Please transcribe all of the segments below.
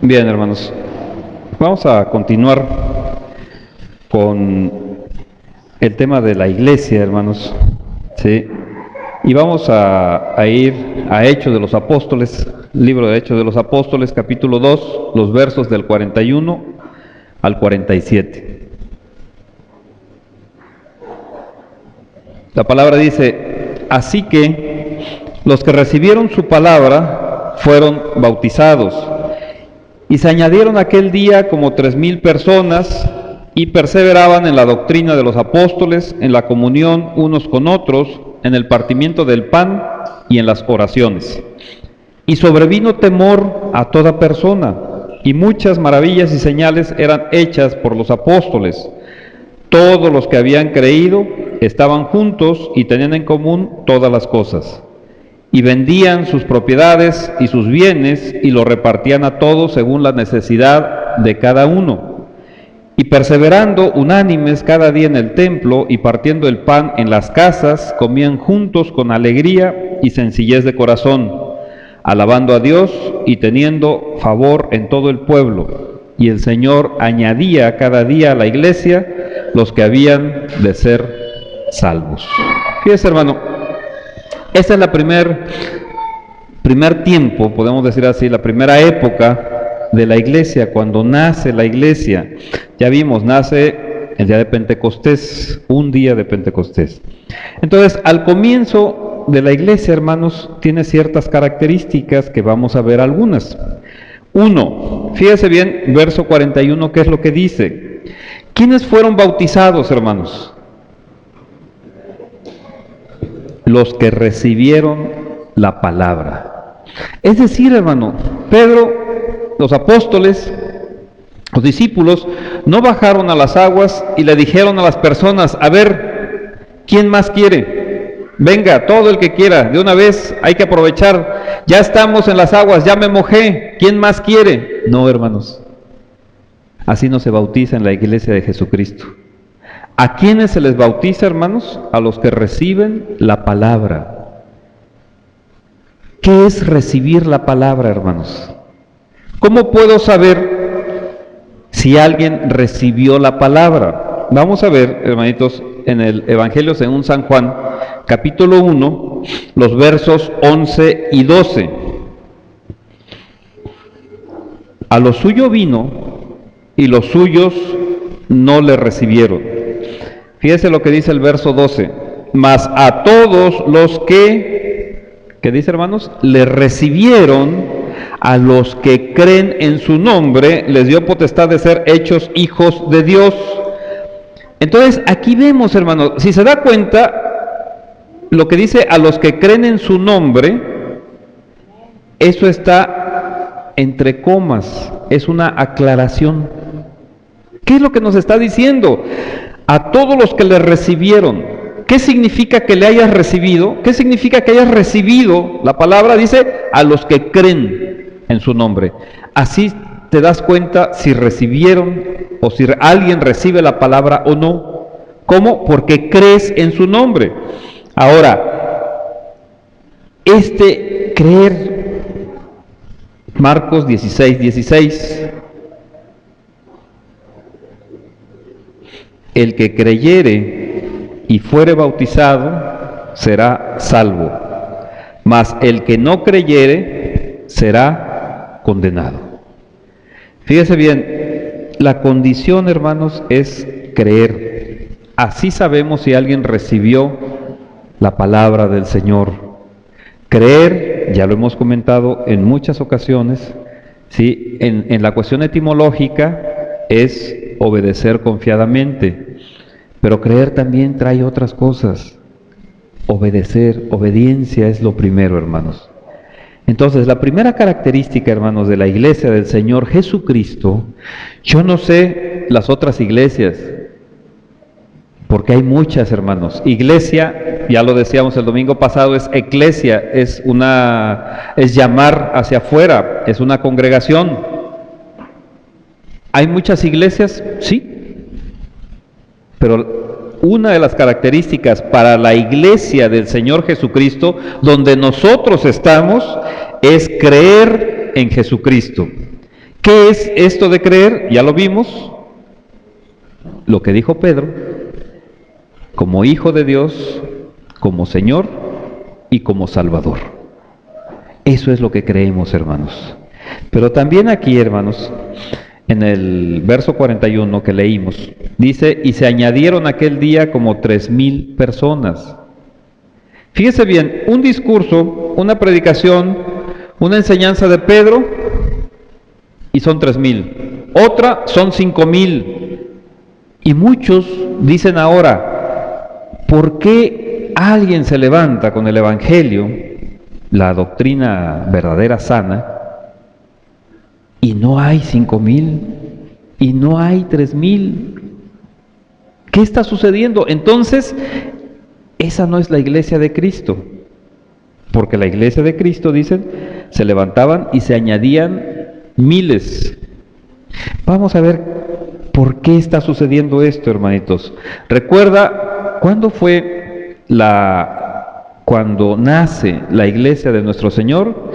Bien, hermanos, vamos a continuar con el tema de la iglesia, hermanos, ¿sí? Y vamos a ir a Hechos de los Apóstoles, libro de Hechos de los Apóstoles, capítulo 2, los versos del 41 al 47. La palabra dice: así que los que recibieron su palabra fueron bautizados, y se añadieron aquel día como 3,000 personas, y perseveraban en la doctrina de los apóstoles, en la comunión unos con otros, en el partimiento del pan y en las oraciones. Y sobrevino temor a toda persona, y muchas maravillas y señales eran hechas por los apóstoles. Todos los que habían creído estaban juntos y tenían en común todas las cosas. Y vendían sus propiedades y sus bienes y lo repartían a todos según la necesidad de cada uno. Y perseverando unánimes cada día en el templo y partiendo el pan en las casas, comían juntos con alegría y sencillez de corazón, alabando a Dios y teniendo favor en todo el pueblo. Y el Señor añadía cada día a la iglesia los que habían de ser salvos. Fíjese, hermano, esta es la primer tiempo, podemos decir así, la primera época de la iglesia, cuando nace la iglesia. Ya vimos, nace el día de Pentecostés, un día de Pentecostés. Entonces, al comienzo de la iglesia, hermanos, tiene ciertas características que vamos a ver algunas. Uno, fíjese bien, verso 41, ¿qué es lo que dice? ¿Quiénes fueron bautizados, hermanos? Los que recibieron la palabra. Es decir, hermano, Pedro, los apóstoles, los discípulos, no bajaron a las aguas y le dijeron a las personas: a ver, ¿quién más quiere? Venga, todo el que quiera, de una vez, hay que aprovechar, ya estamos en las aguas, ya me mojé, ¿quién más quiere? No, hermanos, así no se bautiza en la iglesia de Jesucristo. ¿A quiénes se les bautiza, hermanos? A los que reciben la palabra. ¿Qué es recibir la palabra, hermanos? ¿Cómo puedo saber si alguien recibió la palabra? Vamos a ver, hermanitos, en el Evangelio según San Juan, capítulo 1, los versos 11 y 12. A lo suyo vino y los suyos no le recibieron. Fíjese lo que dice el verso 12. Mas a todos los que, ¿qué dice, hermanos? Le recibieron, a los que creen en su nombre, les dio potestad de ser hechos hijos de Dios. Entonces, aquí vemos, hermanos, si se da cuenta, lo que dice a los que creen en su nombre, eso está entre comas, es una aclaración. ¿Qué es lo que nos está diciendo? A todos los que le recibieron. ¿Qué significa que le hayas recibido? ¿Qué significa que hayas recibido? La palabra dice a los que creen en su nombre. Así te das cuenta si recibieron o si alguien recibe la palabra o no. ¿Cómo? Porque crees en su nombre. Ahora, creer, Marcos 16:16. El que creyere y fuere bautizado será salvo, mas el que no creyere será condenado. Fíjese bien, la condición, hermanos, es creer. Así sabemos si alguien recibió la palabra del Señor. Creer, ya lo hemos comentado en muchas ocasiones, ¿sí? En la cuestión etimológica es obedecer confiadamente, pero creer también trae otras cosas. Obedecer, obediencia es lo primero, hermanos. Entonces, la primera característica, hermanos, de la iglesia del Señor Jesucristo, yo no sé las otras iglesias, porque hay muchas, hermanos. Iglesia, ya lo decíamos el domingo pasado, es eclesia, es llamar hacia afuera, es una congregación. ¿Hay muchas iglesias? Sí. Pero una de las características para la iglesia del Señor Jesucristo, donde nosotros estamos, es creer en Jesucristo. ¿Qué es esto de creer? Ya lo vimos. Lo que dijo Pedro, como Hijo de Dios, como Señor y como Salvador. Eso es lo que creemos, hermanos. Pero también aquí, hermanos, en el verso 41 que leímos, dice, y se añadieron aquel día como 3,000 personas. Fíjese bien, un discurso, una predicación, una enseñanza de Pedro, y son 3,000. Otra son 5,000. Y muchos dicen ahora, ¿por qué alguien se levanta con el Evangelio, la doctrina verdadera sana, y no hay 5,000 y no hay 3,000? ¿Qué está sucediendo? Entonces, esa no es la iglesia de Cristo, porque la iglesia de Cristo, dicen, se levantaban y se añadían miles. Vamos a ver por qué está sucediendo esto, hermanitos. Recuerda, ¿cuándo fue cuando nace la iglesia de nuestro Señor?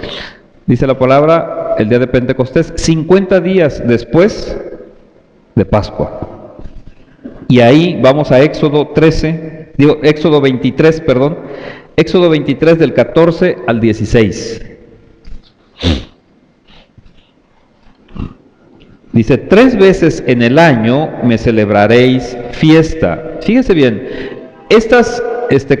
Dice la palabra, el día de Pentecostés, 50 días después de Pascua. Y ahí vamos a Éxodo 23, Éxodo 23 del 14 al 16. Dice, 3 veces en el año me celebraréis fiesta. Fíjese bien, estas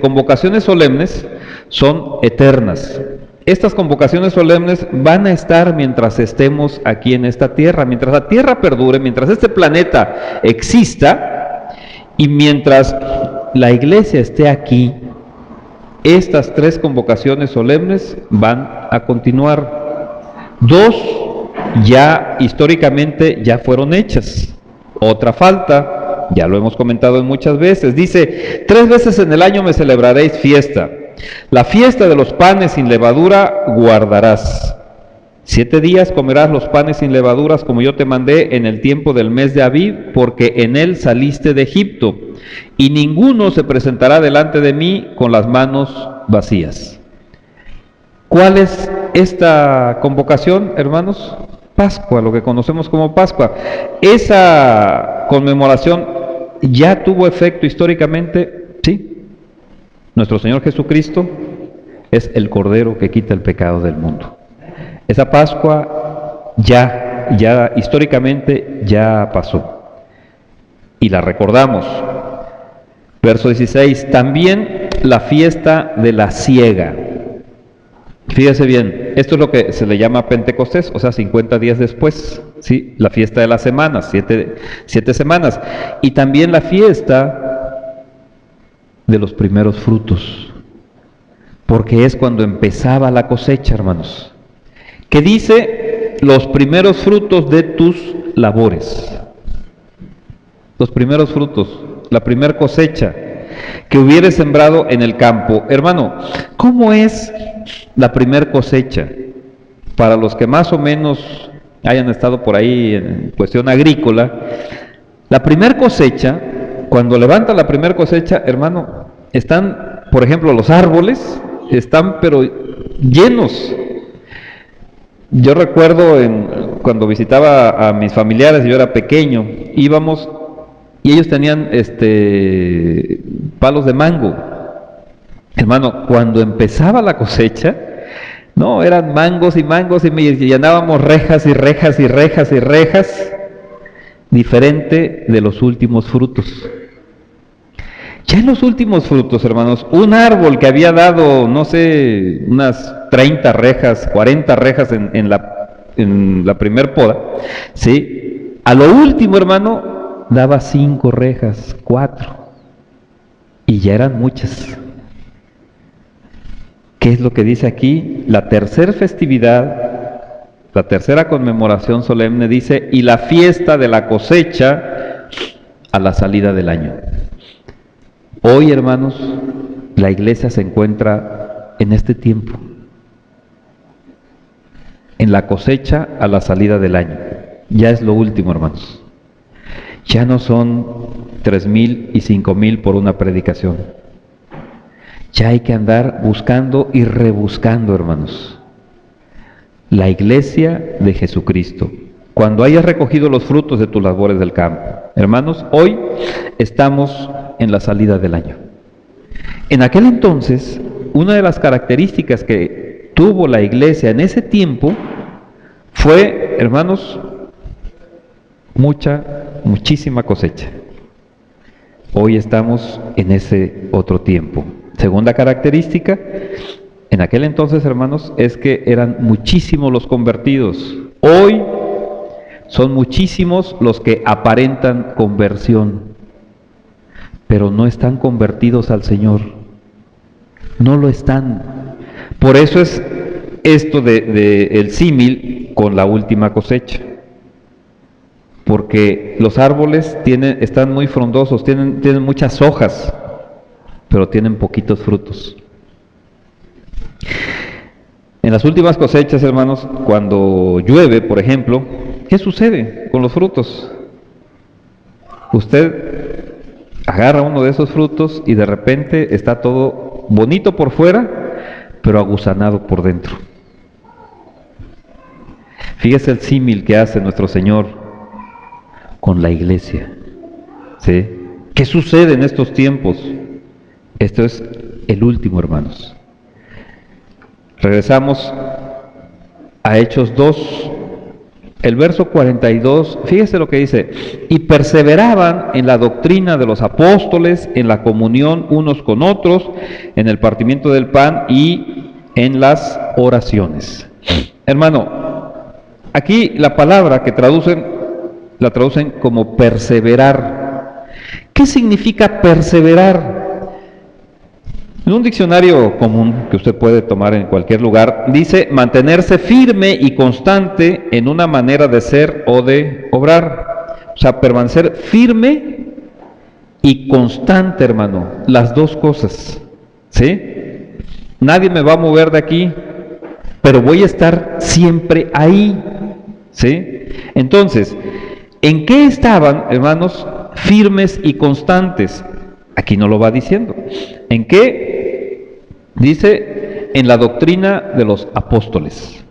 convocaciones solemnes son eternas. Estas convocaciones solemnes van a estar mientras estemos aquí en esta tierra, mientras la tierra perdure, mientras este planeta exista y mientras la iglesia esté aquí, estas 3 convocaciones solemnes van a continuar. 2 ya históricamente ya fueron hechas. Otra falta, ya lo hemos comentado muchas veces. Dice, 3 veces en el año me celebraréis fiesta. La fiesta de los panes sin levadura guardarás. 7 días comerás los panes sin levaduras como yo te mandé en el tiempo del mes de Abib, porque en él saliste de Egipto, y ninguno se presentará delante de mí con las manos vacías. ¿Cuál es esta convocación, hermanos? Pascua, lo que conocemos como Pascua. Esa conmemoración ya tuvo efecto históricamente, ¿sí? Nuestro Señor Jesucristo es el Cordero que quita el pecado del mundo. Esa Pascua ya históricamente ya pasó. Y la recordamos. Verso 16, también la fiesta de la siega. Fíjese bien, esto es lo que se le llama Pentecostés, o sea, 50 días después, ¿sí? La fiesta de las semanas, 7 semanas. Y también la fiesta de los primeros frutos, porque es cuando empezaba la cosecha, hermanos. Que dice, los primeros frutos de tus labores. Los primeros frutos, la primera cosecha que hubieres sembrado en el campo. Hermano, ¿cómo es la primer cosecha? Para los que más o menos hayan estado por ahí en cuestión agrícola, la primer cosecha, cuando levanta la primera cosecha, hermano, están, por ejemplo, los árboles, están pero llenos. Yo recuerdo cuando visitaba a mis familiares, yo era pequeño, íbamos y ellos tenían palos de mango. Hermano, cuando empezaba la cosecha, no, eran mangos y mangos y llenábamos rejas y rejas y rejas y rejas, diferente de los últimos frutos. Ya en los últimos frutos, hermanos, un árbol que había dado, no sé, unas 30 rejas, 40 rejas en la primer poda, ¿sí? A lo último, hermano, daba 5 rejas, 4, y ya eran muchas. ¿Qué es lo que dice aquí? La tercera festividad, la tercera conmemoración solemne dice, y la fiesta de la cosecha a la salida del año. Hoy, hermanos, la iglesia se encuentra en este tiempo, en la cosecha a la salida del año. Ya es lo último, hermanos. Ya no son 3,000 y 5,000 por una predicación. Ya hay que andar buscando y rebuscando, hermanos. La iglesia de Jesucristo, cuando hayas recogido los frutos de tus labores del campo. Hermanos, hoy estamos en la salida del año. En aquel entonces, una de las características que tuvo la iglesia en ese tiempo fue, hermanos, muchísima cosecha. Hoy estamos en ese otro tiempo. Segunda característica, en aquel entonces, hermanos, es que eran muchísimos los convertidos. Hoy son muchísimos los que aparentan conversión, pero no están convertidos al Señor. No lo están. Por eso es esto el símil con la última cosecha. Porque los árboles están muy frondosos, tienen muchas hojas, pero tienen poquitos frutos. En las últimas cosechas, hermanos, cuando llueve, por ejemplo, ¿qué sucede con los frutos? Usted agarra uno de esos frutos y de repente está todo bonito por fuera, pero aguzanado por dentro. Fíjese el símil que hace nuestro Señor con la iglesia. ¿Sí? ¿Qué sucede en estos tiempos? Esto es el último, hermanos. Regresamos a Hechos 2, el verso 42, fíjese lo que dice: y perseveraban en la doctrina de los apóstoles, en la comunión unos con otros, en el partimiento del pan y en las oraciones. Hermano, aquí la palabra que la traducen como perseverar. ¿Qué significa perseverar? En un diccionario común que usted puede tomar en cualquier lugar, dice mantenerse firme y constante en una manera de ser o de obrar. O sea, permanecer firme y constante, hermano, las dos cosas. ¿Sí? Nadie me va a mover de aquí, pero voy a estar siempre ahí. ¿Sí? Entonces, ¿en qué estaban, hermanos, firmes y constantes? Aquí no lo va diciendo. ¿En qué? Dice, en la doctrina de los apóstoles.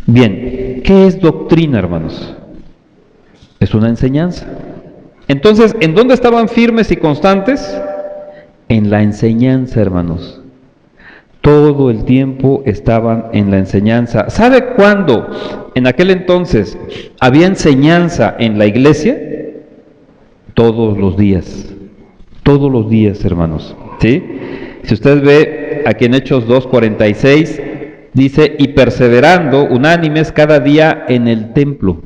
Bien, ¿qué es doctrina, hermanos? Es una enseñanza. Entonces, ¿en dónde estaban firmes y constantes? En la enseñanza, hermanos. Todo el tiempo estaban en la enseñanza. ¿Sabe cuándo en aquel entonces había enseñanza en la iglesia? Todos los días. Todos los días, hermanos. ¿Sí? Si usted ve aquí en Hechos 2:46, dice, y perseverando unánimes cada día en el templo.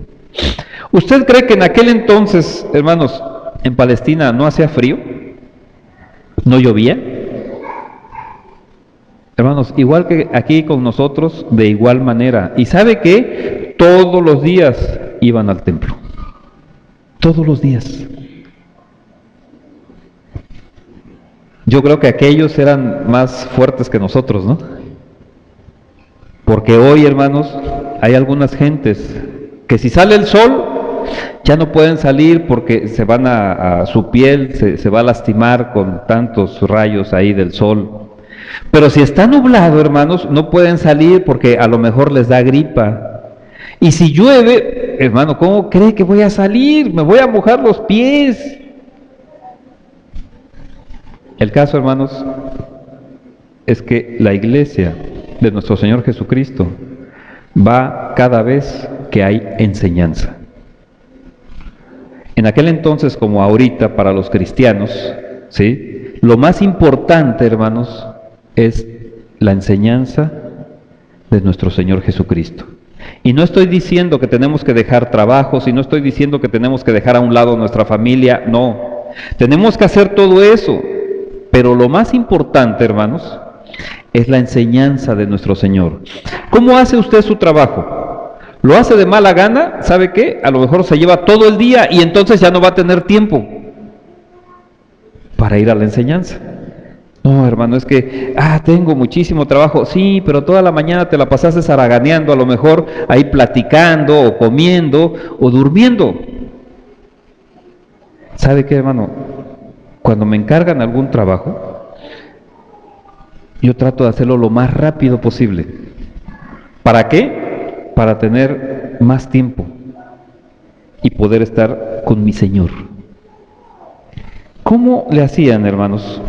¿Usted cree que en aquel entonces, hermanos, en Palestina no hacía frío? ¿No llovía? Hermanos, igual que aquí con nosotros, de igual manera. ¿Y sabe qué? Todos los días iban al templo. Todos los días. Yo creo que aquellos eran más fuertes que nosotros, ¿no? Porque hoy, hermanos, hay algunas gentes que si sale el sol, ya no pueden salir porque se van a su piel se va a lastimar con tantos rayos ahí del sol. Pero si está nublado, hermanos, no pueden salir porque a lo mejor les da gripa. Y si llueve, hermano, ¿cómo cree que voy a salir? Me voy a mojar los pies. El caso, hermanos, es que la iglesia de nuestro Señor Jesucristo va cada vez que hay enseñanza. En aquel entonces, como ahorita, para los cristianos, ¿sí? Lo más importante, hermanos, es la enseñanza de nuestro Señor Jesucristo. Y no estoy diciendo que tenemos que dejar trabajos, y no estoy diciendo que tenemos que dejar a un lado nuestra familia, no. Tenemos que hacer todo eso. Pero lo más importante, hermanos, es la enseñanza de nuestro Señor. ¿Cómo hace usted su trabajo? ¿Lo hace de mala gana? ¿Sabe qué? A lo mejor se lleva todo el día y entonces ya no va a tener tiempo para ir a la enseñanza. No, hermano, es que, tengo muchísimo trabajo. Sí, pero toda la mañana te la pasaste haraganeando, a lo mejor ahí platicando, o comiendo, o durmiendo. ¿Sabe qué, hermano? Cuando me encargan algún trabajo, yo trato de hacerlo lo más rápido posible. ¿Para qué? Para tener más tiempo. y poder estar con mi Señor. ¿Cómo le hacían, hermanos?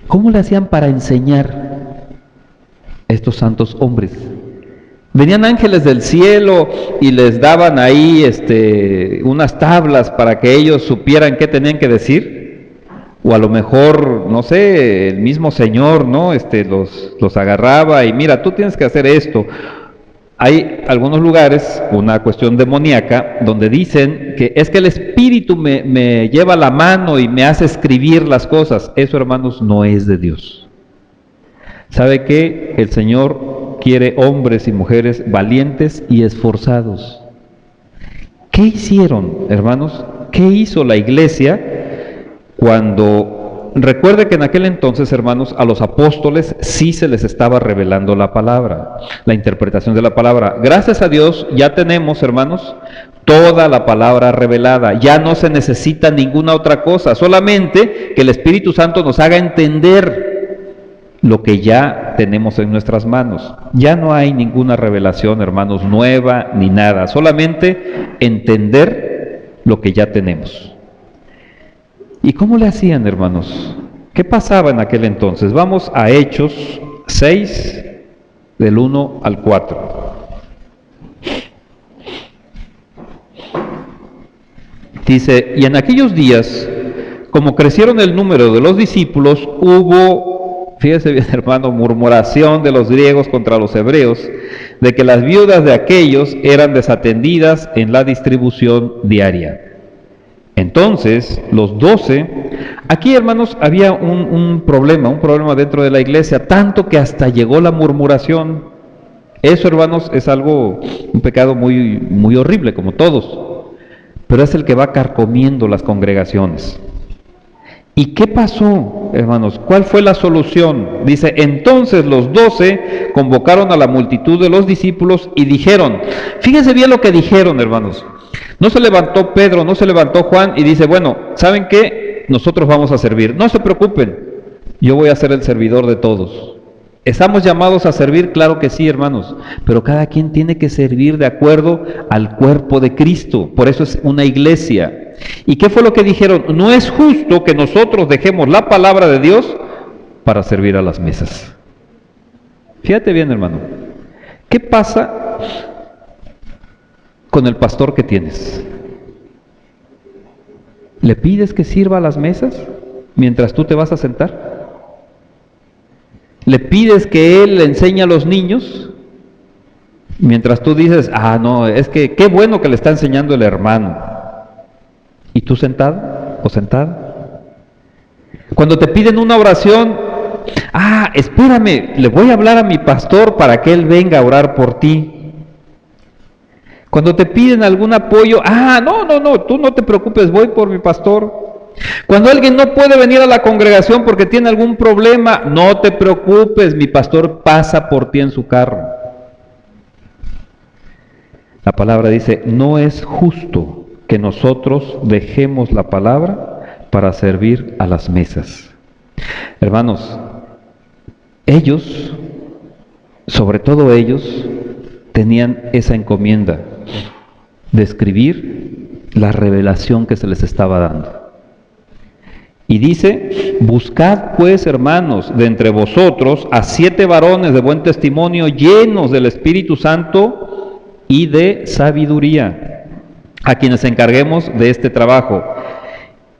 ¿Cómo le hacían para enseñar estos santos hombres? Venían ángeles del cielo y les daban ahí unas tablas para que ellos supieran qué tenían que decir. O a lo mejor, no sé, el mismo Señor, ¿no? Los agarraba y mira, tú tienes que hacer esto. Hay algunos lugares, una cuestión demoníaca, donde dicen que es que el Espíritu me lleva la mano y me hace escribir las cosas. Eso, hermanos, no es de Dios. ¿Sabe qué? El Señor quiere hombres y mujeres valientes y esforzados. ¿Qué hicieron, hermanos? ¿Qué hizo la iglesia cuando... Recuerde que en aquel entonces, hermanos, a los apóstoles sí se les estaba revelando la palabra, la interpretación de la palabra. Gracias a Dios ya tenemos, hermanos, toda la palabra revelada. Ya no se necesita ninguna otra cosa, solamente que el Espíritu Santo nos haga entender lo que ya tenemos en nuestras manos. Ya no hay ninguna revelación, hermanos, nueva ni nada, solamente entender lo que ya tenemos. ¿Y cómo le hacían, hermanos? ¿Qué pasaba en aquel entonces? Vamos a Hechos 6, del 1 al 4. Dice, y en aquellos días, como crecieron el número de los discípulos, hubo, fíjese bien, hermano, murmuración de los griegos contra los hebreos, de que las viudas de aquellos eran desatendidas en la distribución diaria. Entonces, los 12, aquí, hermanos, había un problema dentro de la iglesia, tanto que hasta llegó la murmuración. Eso, hermanos, es un pecado muy, muy horrible, como todos, pero es el que va carcomiendo las congregaciones. ¿Y qué pasó, hermanos? ¿Cuál fue la solución? Dice, entonces los 12 convocaron a la multitud de los discípulos y dijeron, fíjense bien lo que dijeron, hermanos. No se levantó Pedro, no se levantó Juan y dice, bueno, ¿saben qué? Nosotros vamos a servir. No se preocupen, yo voy a ser el servidor de todos. ¿Estamos llamados a servir? Claro que sí, hermanos, pero cada quien tiene que servir de acuerdo al cuerpo de Cristo. Por eso es una iglesia. ¿Y qué fue lo que dijeron? No es justo que nosotros dejemos la palabra de Dios para servir a las mesas. Fíjate bien, hermano. ¿Qué pasa con el pastor que tienes? ¿Le pides que sirva a las mesas mientras tú te vas a sentar? ¿Le pides que él le enseñe a los niños mientras tú dices, no, es que qué bueno que le está enseñando el hermano? ¿Y tú sentado o sentada? Cuando te piden una oración, espérame, le voy a hablar a mi pastor para que él venga a orar por ti. Cuando te piden algún apoyo, no, tú no te preocupes, voy por mi pastor. Cuando alguien no puede venir a la congregación porque tiene algún problema, no te preocupes, mi pastor pasa por ti en su carro. La palabra dice, no es justo que nosotros dejemos la palabra para servir a las mesas. Hermanos, ellos, sobre todo ellos, tenían esa encomienda de escribir la revelación que se les estaba dando. Y dice, buscad pues, hermanos, de entre vosotros a 7 varones de buen testimonio, llenos del Espíritu Santo y de sabiduría, a quienes encarguemos de este trabajo.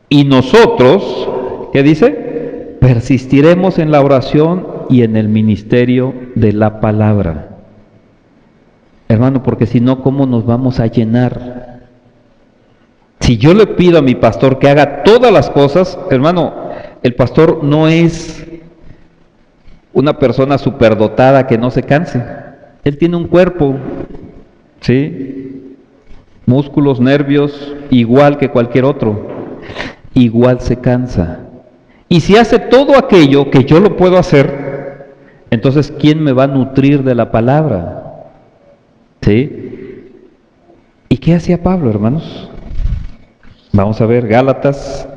Y nosotros, ¿qué dice? Persistiremos en la oración y en el ministerio de la palabra. Hermano, porque si no, ¿cómo nos vamos a llenar? Si yo le pido a mi pastor que haga todas las cosas, hermano, el pastor no es una persona superdotada que no se canse. Él tiene un cuerpo, ¿sí? Músculos, nervios, igual que cualquier otro. Igual se cansa. Y si hace todo aquello que yo lo puedo hacer, entonces ¿quién me va a nutrir de la palabra? ¿Sí? ¿Y qué hacía Pablo, hermanos? Vamos a ver Gálatas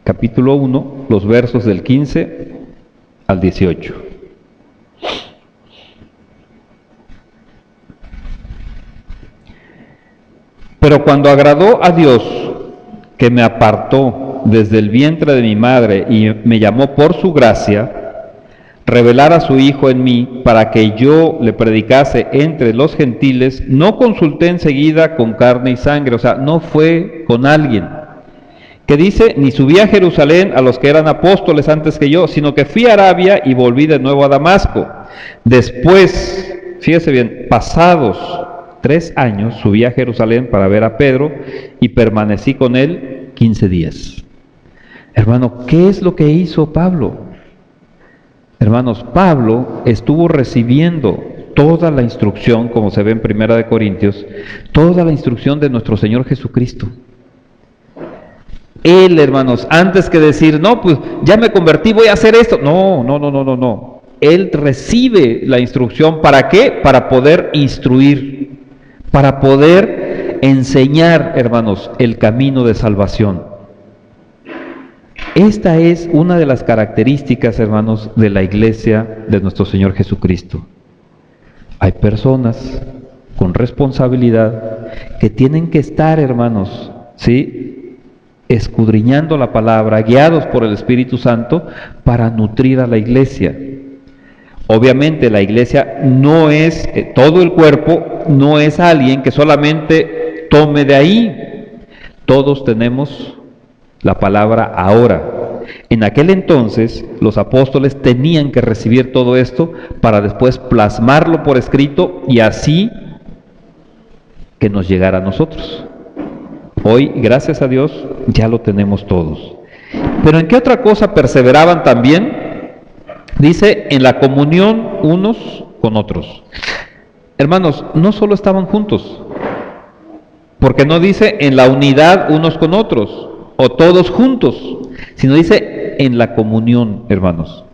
capítulo 1, los versos del 15 al 18. Pero cuando agradó a Dios, que me apartó desde el vientre de mi madre y me llamó por su gracia, revelar a su Hijo en mí para que yo le predicase entre los gentiles, no consulté enseguida con carne y sangre, o sea, no fue con alguien, que dice, ni subí a Jerusalén a los que eran apóstoles antes que yo, sino que fui a Arabia y volví de nuevo a Damasco. Después, fíjese bien, pasados 3 años, subí a Jerusalén para ver a Pedro y permanecí con él 15 días. Hermano, ¿qué es lo que hizo Pablo? Hermanos, Pablo estuvo recibiendo toda la instrucción, como se ve en 1 Corintios, toda la instrucción de nuestro Señor Jesucristo. Él, hermanos, antes que decir, no, pues ya me convertí, voy a hacer esto. No. Él recibe la instrucción, ¿para qué? Para poder instruir, para poder enseñar, hermanos, el camino de salvación. Esta es una de las características, hermanos, de la iglesia de nuestro Señor Jesucristo. Hay personas con responsabilidad que tienen que estar, hermanos, ¿sí?, escudriñando la palabra, guiados por el Espíritu Santo para nutrir a la iglesia. Obviamente la iglesia no es, todo el cuerpo no es alguien que solamente tome de ahí. Todos tenemos la palabra ahora. En aquel entonces los apóstoles tenían que recibir todo esto para después plasmarlo por escrito y así que nos llegara a nosotros. Hoy, gracias a Dios, ya lo tenemos todos. Pero ¿en qué otra cosa perseveraban también? Dice, en la comunión unos con otros. Hermanos, no solo estaban juntos, porque no dice en la unidad unos con otros, o todos juntos, sino dice en la comunión, hermanos.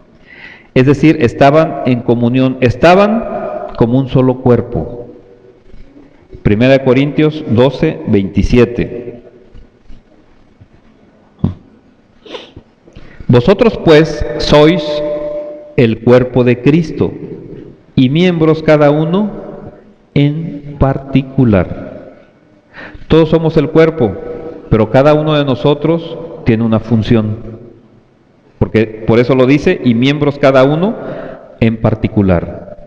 Es decir, estaban en comunión, estaban como un solo cuerpo. 1 Corintios 12, 27. Vosotros pues sois el cuerpo de Cristo y miembros cada uno en particular. Todos somos el cuerpo, pero cada uno de nosotros tiene una función. Porque por eso lo dice, y miembros cada uno en particular.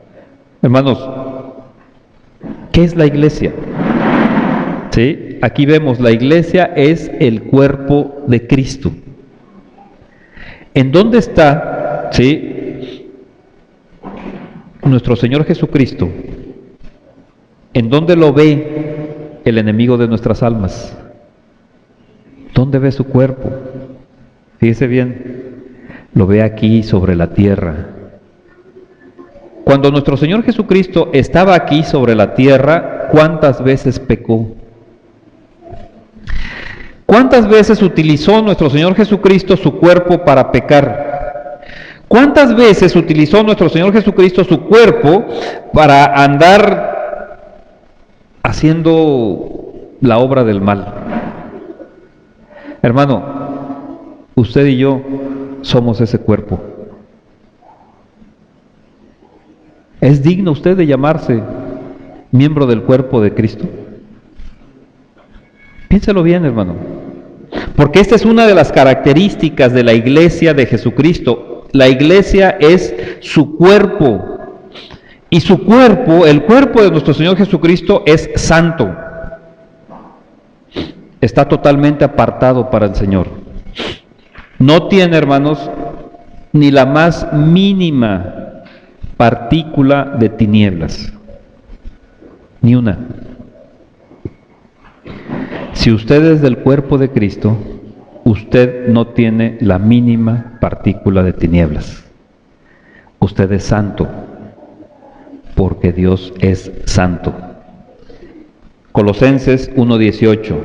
Hermanos, ¿qué es la iglesia? ¿Sí? Aquí vemos, la iglesia es el cuerpo de Cristo. ¿En dónde está, sí, nuestro Señor Jesucristo? ¿En dónde lo ve el enemigo de nuestras almas? ¿Dónde ve su cuerpo? Fíjese bien, lo ve aquí sobre la tierra. Cuando nuestro Señor Jesucristo estaba aquí sobre la tierra, ¿cuántas veces pecó? ¿Cuántas veces utilizó nuestro Señor Jesucristo su cuerpo para pecar? ¿Cuántas veces utilizó nuestro Señor Jesucristo su cuerpo para andar haciendo la obra del mal? Hermano, usted y yo somos ese cuerpo. ¿Es digno usted de llamarse miembro del cuerpo de Cristo? Piénselo bien, hermano. Porque esta es una de las características de la iglesia de Jesucristo. La iglesia es su cuerpo. Y su cuerpo, el cuerpo de nuestro Señor Jesucristo, es santo. Está totalmente apartado para el Señor. No tiene, hermanos, ni la más mínima partícula de tinieblas. Ni una. Si usted es del cuerpo de Cristo, usted no tiene la mínima partícula de tinieblas. Usted es santo, porque Dios es santo. Colosenses 1:18.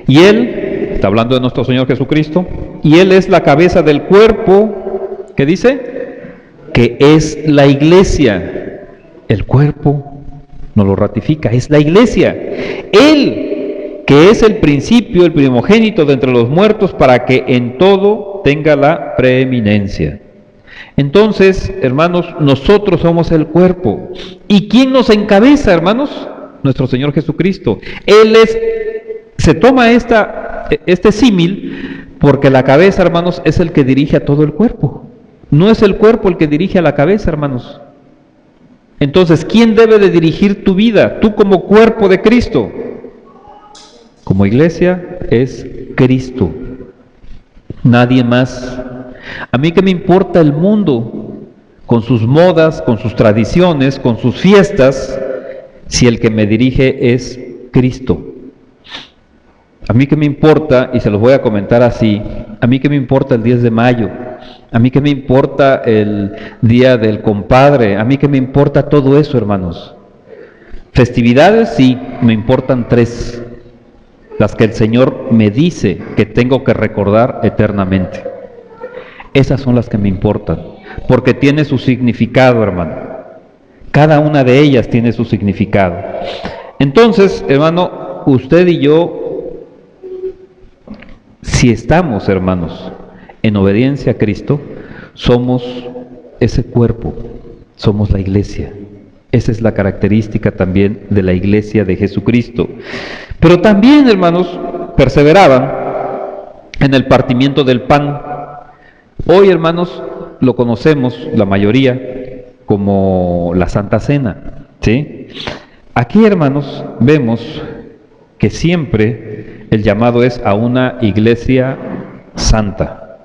Y Él, está hablando de nuestro Señor Jesucristo, y Él es la cabeza del cuerpo, ¿qué dice? Que es la iglesia. El cuerpo nos lo ratifica, es la iglesia. Él, que es el principio, el primogénito de entre los muertos, para que en todo tenga la preeminencia. Entonces, hermanos, nosotros somos el cuerpo. ¿Y quién nos encabeza, hermanos? Nuestro Señor Jesucristo. Se toma este símil porque la cabeza, hermanos, es el que dirige a todo el cuerpo. No es el cuerpo el que dirige a la cabeza, hermanos. Entonces, ¿quién debe de dirigir tu vida? Tú como cuerpo de Cristo. Como iglesia es Cristo. Nadie más. A mí qué me importa el mundo con sus modas, con sus tradiciones, con sus fiestas, si el que me dirige es Cristo. A mí qué me importa, y se los voy a comentar así, a mí qué me importa el 10 de mayo, a mí qué me importa el día del compadre, a mí qué me importa todo eso, hermanos. Festividades sí, me importan 3, las que el Señor me dice que tengo que recordar eternamente. Esas son las que me importan, porque tiene su significado, hermano. Cada una de ellas tiene su significado. Entonces, hermano, usted y yo, si estamos, hermanos, en obediencia a Cristo, somos ese cuerpo, somos la iglesia. Esa es la característica también de la iglesia de Jesucristo. Pero también, hermanos, perseveraban en el partimiento del pan. Hoy, hermanos, lo conocemos, la mayoría, como la Santa Cena, ¿sí? Aquí, hermanos, vemos que siempre el llamado es a una iglesia santa,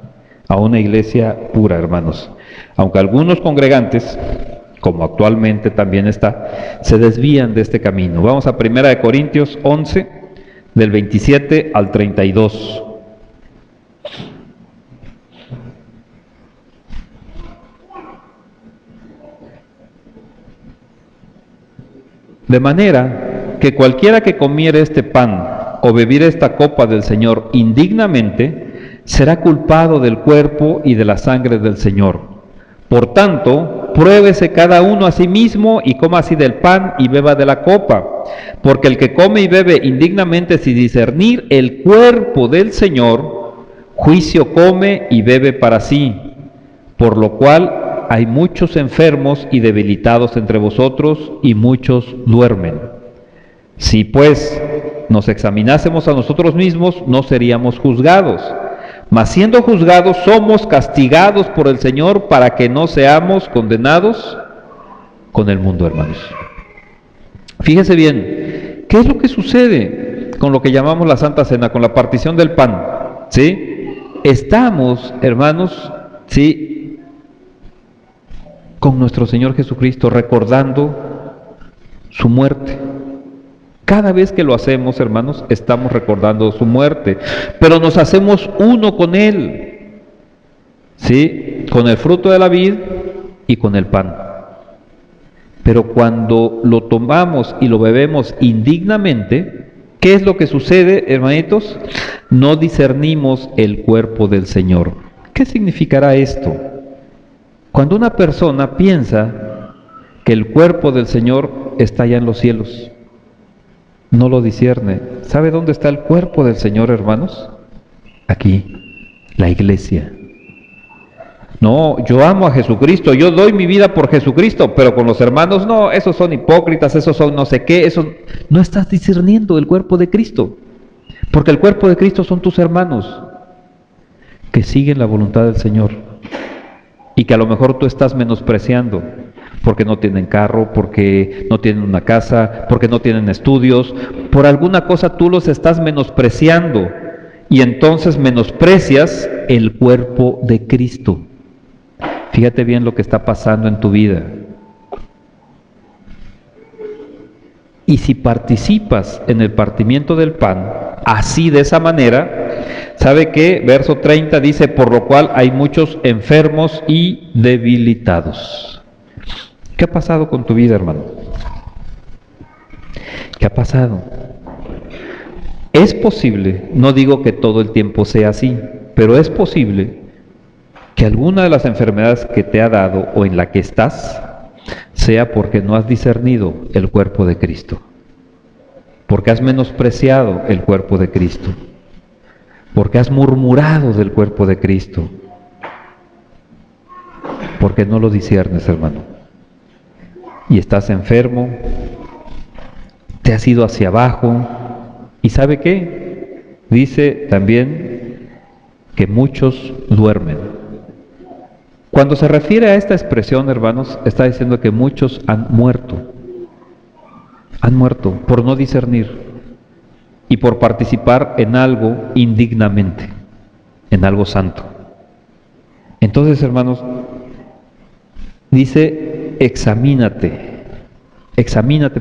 a una iglesia pura, hermanos. Aunque algunos congregantes, como actualmente también está, se desvían de este camino. Vamos a 1 Corintios 11, del 27 al 32. De manera que cualquiera que comiere este pan o bebiere esta copa del Señor indignamente, será culpado del cuerpo y de la sangre del Señor. Por tanto, pruébese cada uno a sí mismo y coma así del pan y beba de la copa. Porque el que come y bebe indignamente sin discernir el cuerpo del Señor, juicio come y bebe para sí. Por lo cual hay muchos enfermos y debilitados entre vosotros, y muchos duermen. Si pues nos examinásemos a nosotros mismos, no seríamos juzgados. Mas siendo juzgados, somos castigados por el Señor, para que no seamos condenados con el mundo, hermanos. Fíjese bien, ¿qué es lo que sucede con lo que llamamos la Santa Cena, con la partición del pan? ¿Sí? Estamos, hermanos, ¿sí?, con nuestro Señor Jesucristo, recordando su muerte. Cada vez que lo hacemos, hermanos, estamos recordando su muerte, pero nos hacemos uno con Él, ¿sí?, con el fruto de la vid y con el pan. Pero cuando lo tomamos y lo bebemos indignamente, ¿qué es lo que sucede, hermanitos? No discernimos el cuerpo del Señor. ¿Qué significará esto? Cuando una persona piensa que el cuerpo del Señor está allá en los cielos, no lo discierne. ¿Sabe dónde está el cuerpo del Señor, hermanos? Aquí, la iglesia. No, yo amo a Jesucristo, yo doy mi vida por Jesucristo, pero con los hermanos no, esos son hipócritas, esos son no sé qué, eso no estás discerniendo el cuerpo de Cristo, porque el cuerpo de Cristo son tus hermanos que siguen la voluntad del Señor. Y que a lo mejor tú estás menospreciando porque no tienen carro, porque no tienen una casa, porque no tienen estudios, por alguna cosa tú los estás menospreciando, y entonces menosprecias el cuerpo de Cristo. Fíjate bien lo que está pasando en tu vida. Y si participas en el partimiento del pan, así de esa manera, ¿sabe qué? Verso 30 dice, por lo cual hay muchos enfermos y debilitados. ¿Qué ha pasado con tu vida, hermano? ¿Qué ha pasado? Es posible, no digo que todo el tiempo sea así, pero es posible que alguna de las enfermedades que te ha dado o en la que estás sea porque no has discernido el cuerpo de Cristo. porque has menospreciado el cuerpo de Cristo, porque has murmurado del cuerpo de Cristo, porque no lo disciernes, hermano, y estás enfermo, te has ido hacia abajo, y ¿sabe qué? Dice también que muchos duermen. Cuando se refiere a esta expresión, hermanos, está diciendo que muchos han muerto por no discernir y por participar en algo indignamente, en algo santo. Entonces, hermanos, dice, examínate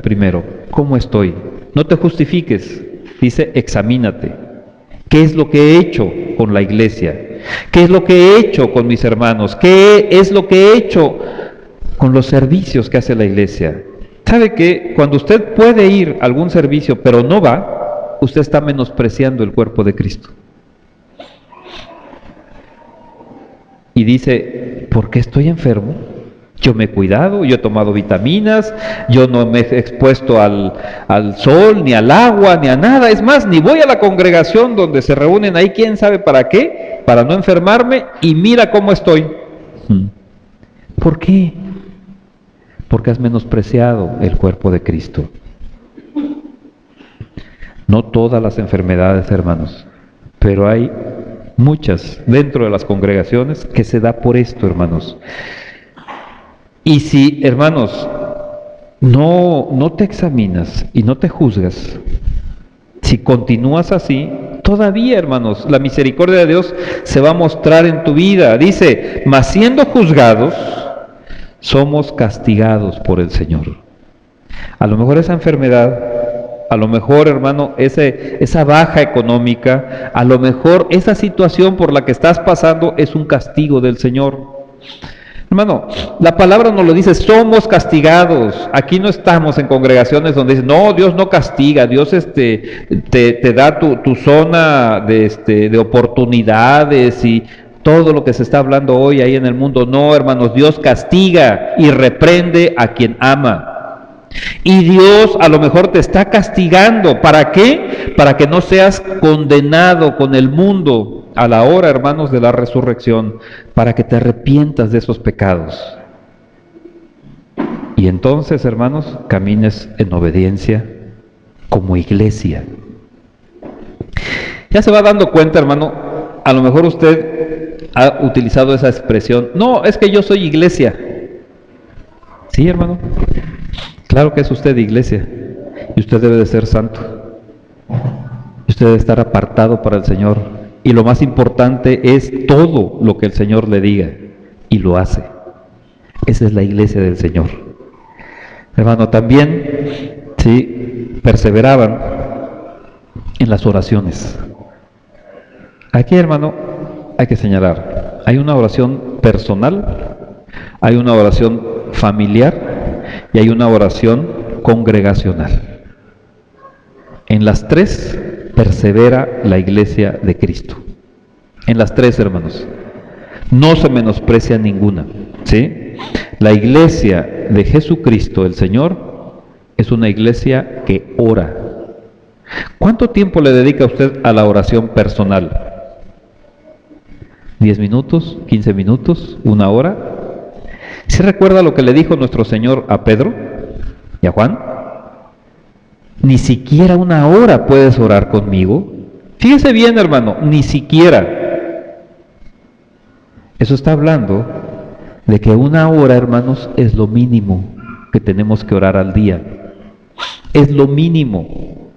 primero, ¿cómo estoy? No te justifiques, dice, examínate. ¿Qué es lo que he hecho con la iglesia? ¿Qué es lo que he hecho con mis hermanos? ¿Qué es lo que he hecho con los servicios que hace la iglesia? ¿Sabe que cuando usted puede ir a algún servicio pero no va, usted está menospreciando el cuerpo de Cristo? Y dice, ¿por qué estoy enfermo? Yo me he cuidado, yo he tomado vitaminas, yo no me he expuesto al sol, ni al agua, ni a nada. Es más, ni voy a la congregación donde se reúnen ahí, quién sabe para qué, para no enfermarme, y mira cómo estoy. ¿Por qué? Porque has menospreciado el cuerpo de Cristo. No todas las enfermedades, hermanos, pero hay muchas dentro de las congregaciones que se da por esto, hermanos. Y si, hermanos, no te examinas y no te juzgas, si continúas así, todavía, hermanos, la misericordia de Dios se va a mostrar en tu vida. Dice, mas siendo juzgados, somos castigados por el Señor. A lo mejor esa enfermedad, a lo mejor, hermano, esa baja económica, a lo mejor esa situación por la que estás pasando es un castigo del Señor. Hermano, la palabra nos lo dice, somos castigados. Aquí no estamos en congregaciones donde dicen, no, Dios no castiga, Dios te da tu zona de oportunidades y todo lo que se está hablando hoy ahí en el mundo. No, hermanos, Dios castiga y reprende a quien ama. Y Dios a lo mejor te está castigando. ¿Para qué? Para que no seas condenado con el mundo a la hora, hermanos, de la resurrección, para que te arrepientas de esos pecados. Y entonces, hermanos, camines en obediencia como iglesia. Ya se va dando cuenta, hermano, a lo mejor usted ha utilizado esa expresión, no, es que yo soy iglesia. Sí, hermano, claro que es usted iglesia, y usted debe de ser santo. Usted debe estar apartado para el Señor. Y lo más importante es todo lo que el Señor le diga, y lo hace. Esa es la iglesia del Señor. Hermano, también, sí, perseveraban en las oraciones. Aquí, hermano, hay que señalar, hay una oración personal, hay una oración familiar y hay una oración congregacional. En las tres persevera la iglesia de Cristo. En las tres, hermanos. No se menosprecia ninguna, ¿sí? La iglesia de Jesucristo, el Señor, es una iglesia que ora. ¿Cuánto tiempo le dedica usted a la oración personal? ¿10 minutos? ¿15 minutos? ¿1 hora? ¿Se recuerda lo que le dijo nuestro Señor a Pedro y a Juan? Ni siquiera 1 hora puedes orar conmigo. Fíjese bien, hermano, ni siquiera. Eso está hablando de que 1 hora, hermanos, es lo mínimo que tenemos que orar al día. Es lo mínimo.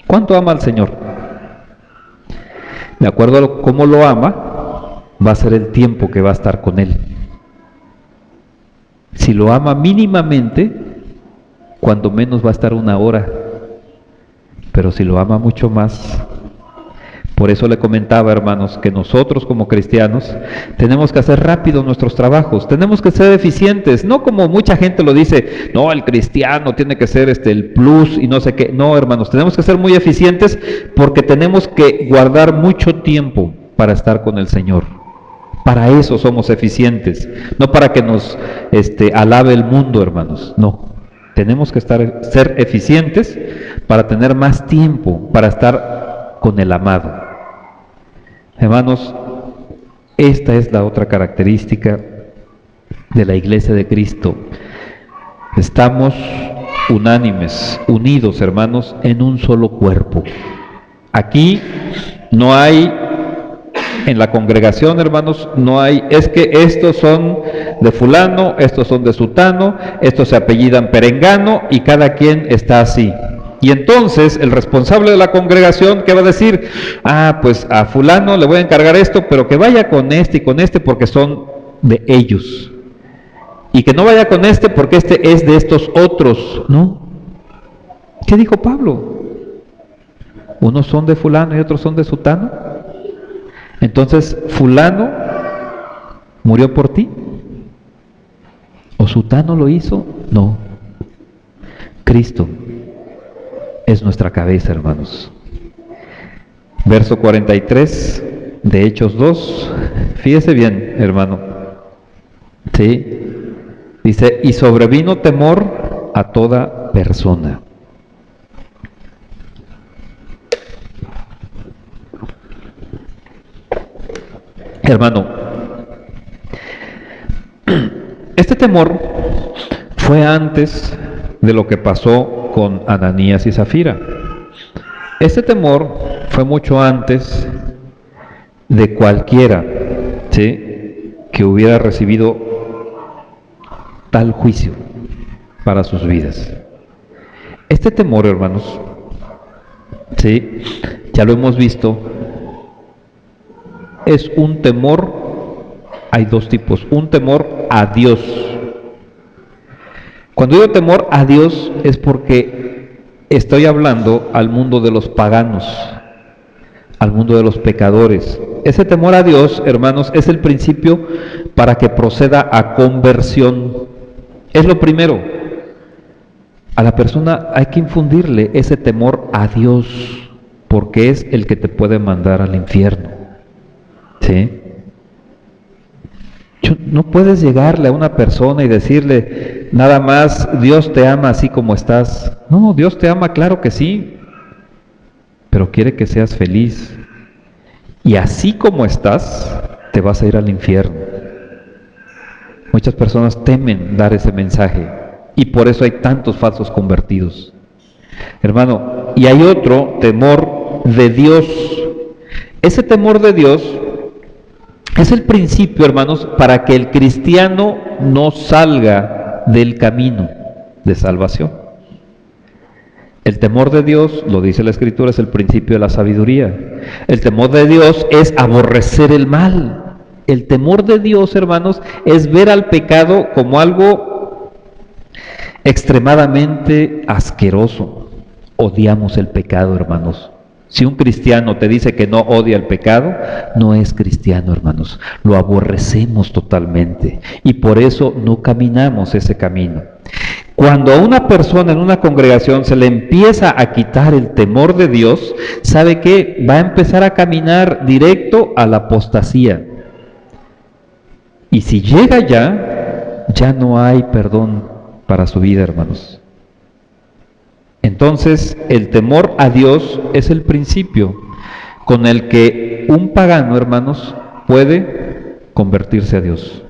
¿Cuánto ama al Señor? De acuerdo a cómo lo ama, va a ser el tiempo que va a estar con Él. Si lo ama mínimamente, cuando menos va a estar 1 hora. Pero si lo ama mucho más, por eso le comentaba, hermanos, que nosotros como cristianos tenemos que hacer rápido nuestros trabajos, tenemos que ser eficientes, no como mucha gente lo dice, no, el cristiano tiene que ser el plus y no sé qué. No, hermanos, tenemos que ser muy eficientes porque tenemos que guardar mucho tiempo para estar con el Señor. Para eso somos eficientes, no para que nos alabe el mundo, hermanos, no. Tenemos que ser eficientes para tener más tiempo, para estar con el amado. Hermanos, esta es la otra característica de la Iglesia de Cristo. Estamos unánimes, unidos, hermanos, en un solo cuerpo. Aquí no hay, en la congregación, hermanos, no hay, es que estos son de fulano, estos son de sutano, estos se apellidan perengano y cada quien está así. Y entonces el responsable de la congregación, ¿qué va a decir? Pues a fulano le voy a encargar esto, pero que vaya con este y con este porque son de ellos. Y que no vaya con este porque este es de estos otros, ¿no? ¿Qué dijo Pablo? Unos son de fulano y otros son de sutano. Entonces, fulano murió por ti. ¿O sutano lo hizo? No. Cristo es nuestra cabeza, hermanos. Verso 43 de Hechos 2. Fíjese bien, hermano. Sí. Dice, y sobrevino temor a toda persona. Hermano, este temor fue antes de lo que pasó con Ananías y Zafira. Este temor fue mucho antes de cualquiera, ¿sí?, que hubiera recibido tal juicio para sus vidas. Este temor, hermanos, ¿sí?, ya lo hemos visto, es un temor, hay dos tipos, un temor a Dios. Cuando digo temor a Dios es porque estoy hablando al mundo de los paganos, al mundo de los pecadores. Ese temor a Dios, hermanos, es el principio para que proceda a conversión. Es lo primero. A la persona hay que infundirle ese temor a Dios, porque es el que te puede mandar al infierno. ¿Sí? No puedes llegarle a una persona y decirle nada más, Dios te ama así como estás. No, Dios te ama, claro que sí, pero quiere que seas feliz. Y así como estás, te vas a ir al infierno. Muchas personas temen dar ese mensaje y por eso hay tantos falsos convertidos. Hermano, y hay otro temor de Dios. Ese temor de Dios es el principio, hermanos, para que el cristiano no salga del camino de salvación. El temor de Dios, lo dice la Escritura, es el principio de la sabiduría. El temor de Dios es aborrecer el mal. El temor de Dios, hermanos, es ver al pecado como algo extremadamente asqueroso. Odiamos el pecado, hermanos. Si un cristiano te dice que no odia el pecado, no es cristiano, hermanos. Lo aborrecemos totalmente y por eso no caminamos ese camino. Cuando a una persona en una congregación se le empieza a quitar el temor de Dios, ¿sabe qué? Va a empezar a caminar directo a la apostasía. Y si llega ya no hay perdón para su vida, hermanos. Entonces, el temor a Dios es el principio con el que un pagano, hermanos, puede convertirse a Dios.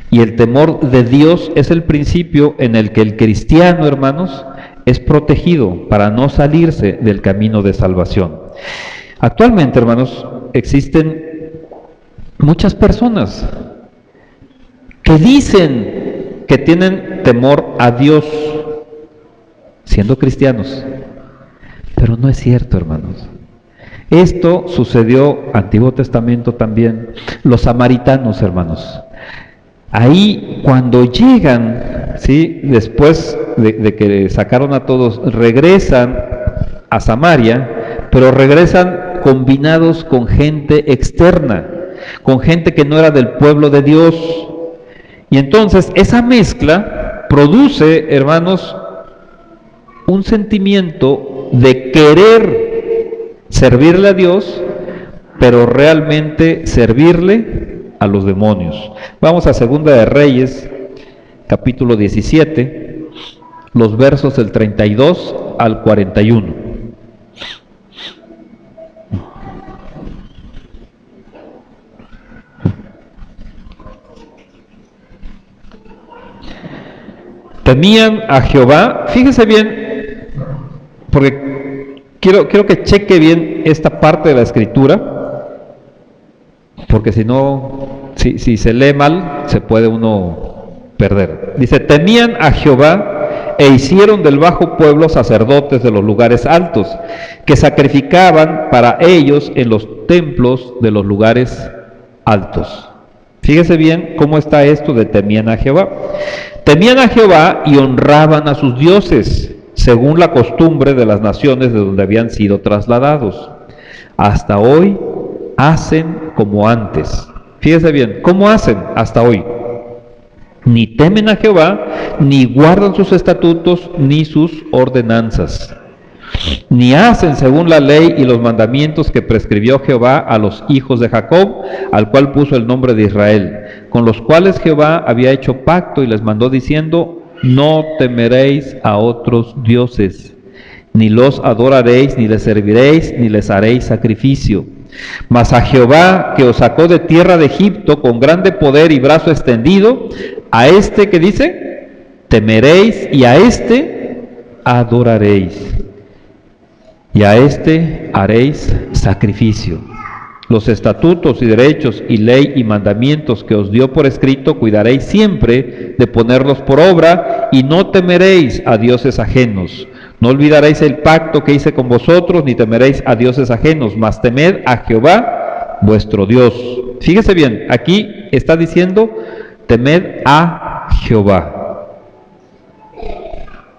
Y el temor de Dios es el principio en el que el cristiano, hermanos, es protegido para no salirse del camino de salvación. Actualmente, hermanos, existen muchas personas que dicen que tienen temor a Dios, siendo cristianos, pero no es cierto, hermanos. Esto sucedió Antiguo Testamento también. Los samaritanos, hermanos, ahí cuando llegan, ¿sí?, después de que sacaron a todos, regresan a Samaria, pero regresan combinados con gente externa, con gente que no era del pueblo de Dios. Y entonces esa mezcla produce, hermanos, un sentimiento de querer servirle a Dios, pero realmente servirle a los demonios. Vamos a Segunda de Reyes, capítulo 17. los versos del 32 al 41. Temían a Jehová. Fíjese bien, porque quiero que cheque bien esta parte de la escritura, porque si no, si se lee mal, se puede uno perder. Dice, temían a Jehová e hicieron del bajo pueblo sacerdotes de los lugares altos, que sacrificaban para ellos en los templos de los lugares altos. Fíjese bien cómo está esto de temían a Jehová. Temían a Jehová y honraban a sus dioses, según la costumbre de las naciones de donde habían sido trasladados. Hasta hoy hacen como antes. Fíjese bien, ¿cómo hacen hasta hoy? Ni temen a Jehová, ni guardan sus estatutos, ni sus ordenanzas. Ni hacen según la ley y los mandamientos que prescribió Jehová a los hijos de Jacob, al cual puso el nombre de Israel, con los cuales Jehová había hecho pacto y les mandó diciendo, no temeréis a otros dioses, ni los adoraréis, ni les serviréis, ni les haréis sacrificio. Mas a Jehová, que os sacó de tierra de Egipto con grande poder y brazo extendido, a este que dice, temeréis, y a este adoraréis, y a este haréis sacrificio. Los estatutos y derechos y ley y mandamientos que os dio por escrito cuidaréis siempre de ponerlos por obra, y no temeréis a dioses ajenos. No olvidaréis el pacto que hice con vosotros, ni temeréis a dioses ajenos, mas temed a Jehová vuestro Dios. Fíjese bien, aquí está diciendo, temed a Jehová.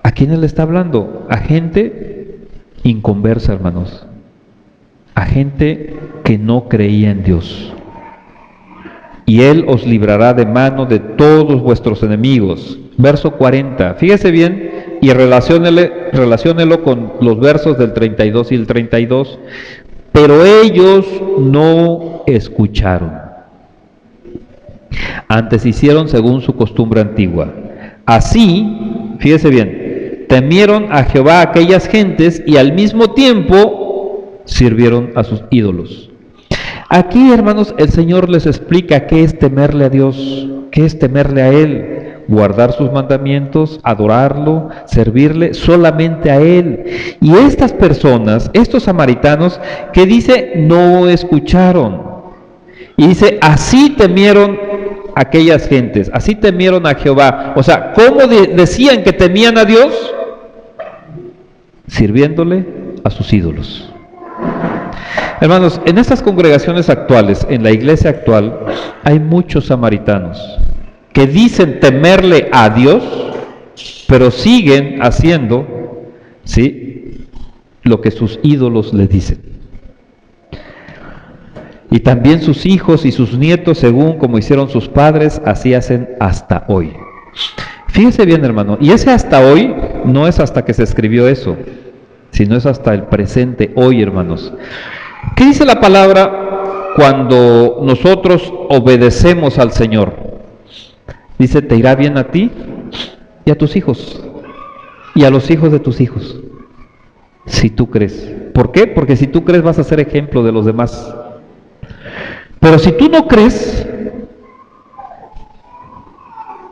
¿A quién le está hablando? A gente inconversa, hermanos. A gente que no creía en Dios. Y Él os librará de mano de todos vuestros enemigos. Verso 40. Fíjese bien y relaciónelo con los versos del 32 y el 32. Pero ellos no escucharon. Antes hicieron según su costumbre antigua. Así, fíjese bien, temieron a Jehová aquellas gentes y al mismo tiempo sirvieron a sus ídolos. Aquí, hermanos, el Señor les explica qué es temerle a Dios, qué es temerle a Él, guardar sus mandamientos, adorarlo, servirle solamente a Él. Y estas personas, estos samaritanos, que dice, no escucharon. Y dice, así temieron aquellas gentes, así temieron a Jehová. O sea, ¿cómo decían que temían a Dios? Sirviéndole a sus ídolos. Hermanos, en estas congregaciones actuales, en la iglesia actual, hay muchos samaritanos que dicen temerle a Dios, pero siguen haciendo, ¿sí?, lo que sus ídolos les dicen. Y también sus hijos y sus nietos, según como hicieron sus padres, así hacen hasta hoy. Fíjese bien, hermano, y ese hasta hoy no es hasta que se escribió eso, sino es hasta el presente, hoy, hermanos. ¿Qué dice la palabra cuando nosotros obedecemos al Señor? Dice, te irá bien a ti y a tus hijos, y a los hijos de tus hijos, si tú crees. ¿Por qué? Porque si tú crees vas a ser ejemplo de los demás. Pero si tú no crees,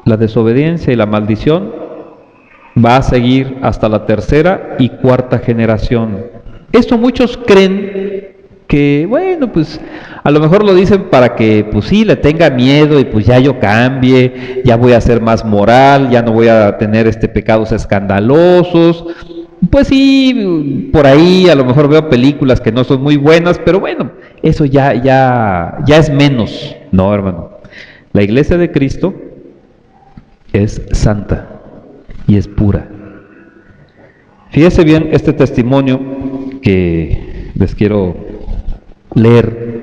la desobediencia y la maldición va a seguir hasta la tercera y cuarta generación. Esto muchos creen que, bueno, pues a lo mejor lo dicen para que, pues sí, le tenga miedo y pues ya yo cambie, ya voy a ser más moral, ya no voy a tener pecados escandalosos. Pues sí, por ahí a lo mejor veo películas que no son muy buenas, pero bueno, eso ya es menos. No, hermano. La iglesia de Cristo es santa y es pura. Fíjese bien este testimonio que les quiero leer.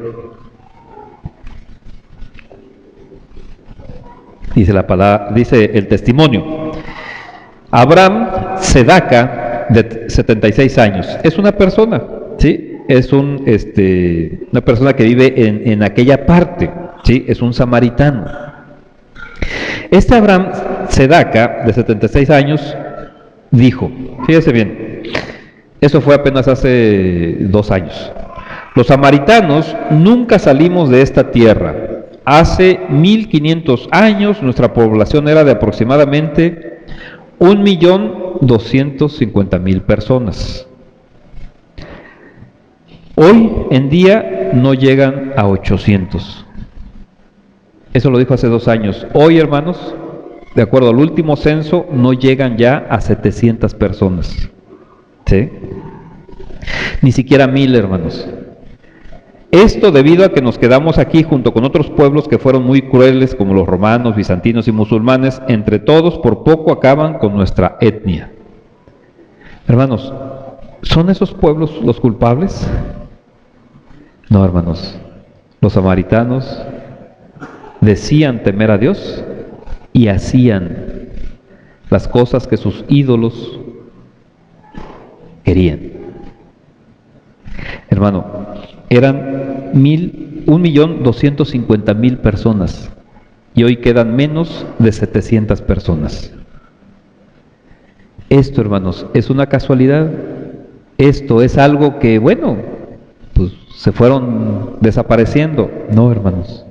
Dice la palabra, dice el testimonio. Abraham Sedaca, de 76 años, es una persona, ¿sí? Es una persona que vive en aquella parte, ¿sí? Es un samaritano. Abraham Sedaca, de 76 años, dijo, fíjese bien, eso fue apenas hace 2 años. Los samaritanos nunca salimos de esta tierra. Hace 1500 años nuestra población era de aproximadamente 1.250.000 personas. Hoy en día no llegan a 800. Eso lo dijo hace 2 años. Hoy, hermanos, de acuerdo al último censo, no llegan ya a 700 personas. ¿Sí? Ni siquiera 1000, hermanos. Esto debido a que nos quedamos aquí junto con otros pueblos que fueron muy crueles, como los romanos, bizantinos y musulmanes. Entre todos, por poco acaban con nuestra etnia. Hermanos, ¿son esos pueblos los culpables? No, hermanos. Los samaritanos decían temer a Dios y hacían las cosas que sus ídolos querían. Hermano, eran 1.250.000 personas y hoy quedan menos de 700 personas. Esto, hermanos, ¿es una casualidad? Esto es algo que, bueno, pues se fueron desapareciendo. No, hermanos.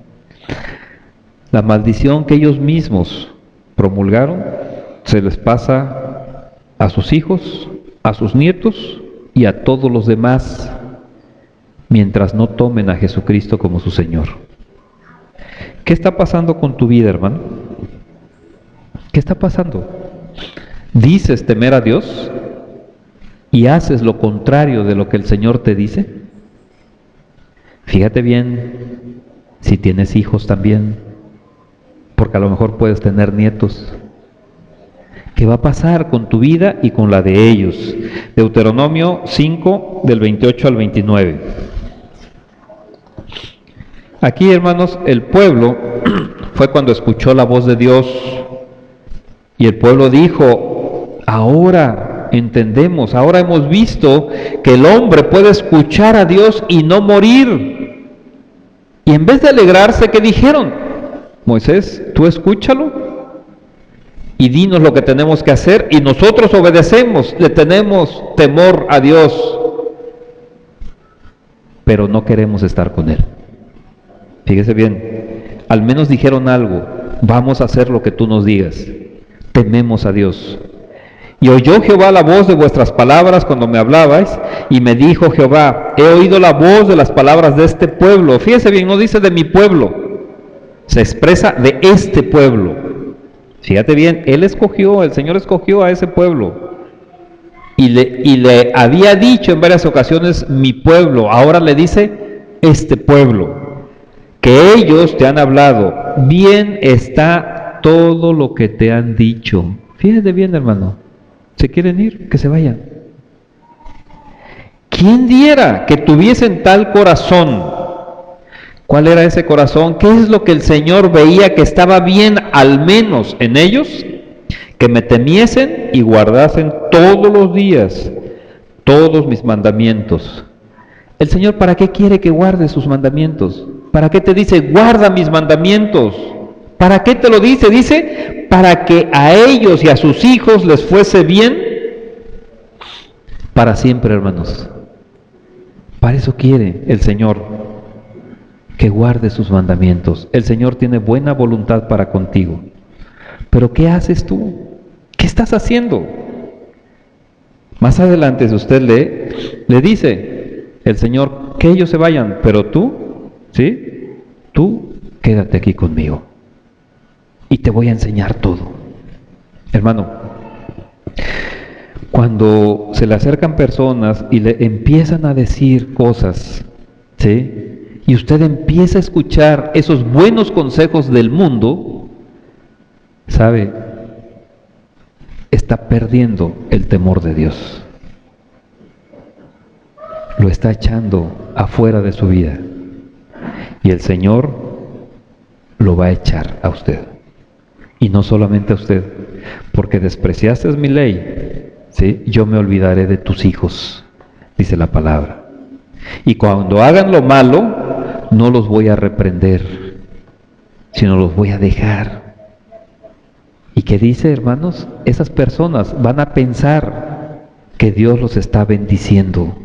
La maldición que ellos mismos promulgaron se les pasa a sus hijos, a sus nietos y a todos los demás, mientras no tomen a Jesucristo como su Señor. ¿Qué está pasando con tu vida, hermano? ¿Qué está pasando? ¿Dices temer a Dios y haces lo contrario de lo que el Señor te dice? Fíjate bien si tienes hijos también, porque a lo mejor puedes tener nietos. ¿Qué va a pasar con tu vida y con la de ellos? Deuteronomio 5, del 28 al 29. Aquí, hermanos, el pueblo fue cuando escuchó la voz de Dios y el pueblo dijo, ahora entendemos, ahora hemos visto que el hombre puede escuchar a Dios y no morir. Y en vez de alegrarse, ¿qué dijeron? Moisés, tú escúchalo y dinos lo que tenemos que hacer y nosotros obedecemos, le tenemos temor a Dios, pero no queremos estar con Él. Fíjese bien, al menos dijeron algo, vamos a hacer lo que tú nos digas, tememos a Dios. Y oyó Jehová la voz de vuestras palabras cuando me hablabais, y me dijo Jehová, he oído la voz de las palabras de este pueblo. Fíjese bien, no dice de mi pueblo, se expresa de este pueblo. Fíjate bien, Él escogió, el Señor escogió a ese pueblo. Y le había dicho en varias ocasiones mi pueblo, ahora le dice este pueblo. Que ellos te han hablado, bien está todo lo que te han dicho. Fíjate bien, hermano, ¿se quieren ir? Que se vayan. ¿Quién diera que tuviesen tal corazón? ¿Cuál era ese corazón? ¿Qué es lo que el Señor veía que estaba bien, al menos en ellos? Que me temiesen y guardasen todos los días todos mis mandamientos. ¿El Señor para qué quiere que guardes sus mandamientos? ¿Para qué te dice, guarda mis mandamientos? ¿Para qué te lo dice? Dice, para que a ellos y a sus hijos les fuese bien para siempre, hermanos. Para eso quiere el Señor, que guardes sus mandamientos. El Señor tiene buena voluntad para contigo. Pero ¿qué haces tú? ¿Qué estás haciendo? Más adelante, si usted lee, le dice el Señor que ellos se vayan, pero tú, ¿sí? Tú quédate aquí conmigo y te voy a enseñar todo. Hermano, cuando se le acercan personas y le empiezan a decir cosas, ¿sí? Y usted empieza a escuchar esos buenos consejos del mundo, ¿sabe? Está perdiendo el temor de Dios. Lo está echando afuera de su vida. Y el Señor lo va a echar a usted. Y no solamente a usted, porque despreciaste mi ley, ¿sí? Yo me olvidaré de tus hijos, dice la palabra. Y cuando hagan lo malo, no los voy a reprender, sino los voy a dejar. ¿Y Y que dice, hermanos, esas personas van a pensar que Dios los está bendiciendo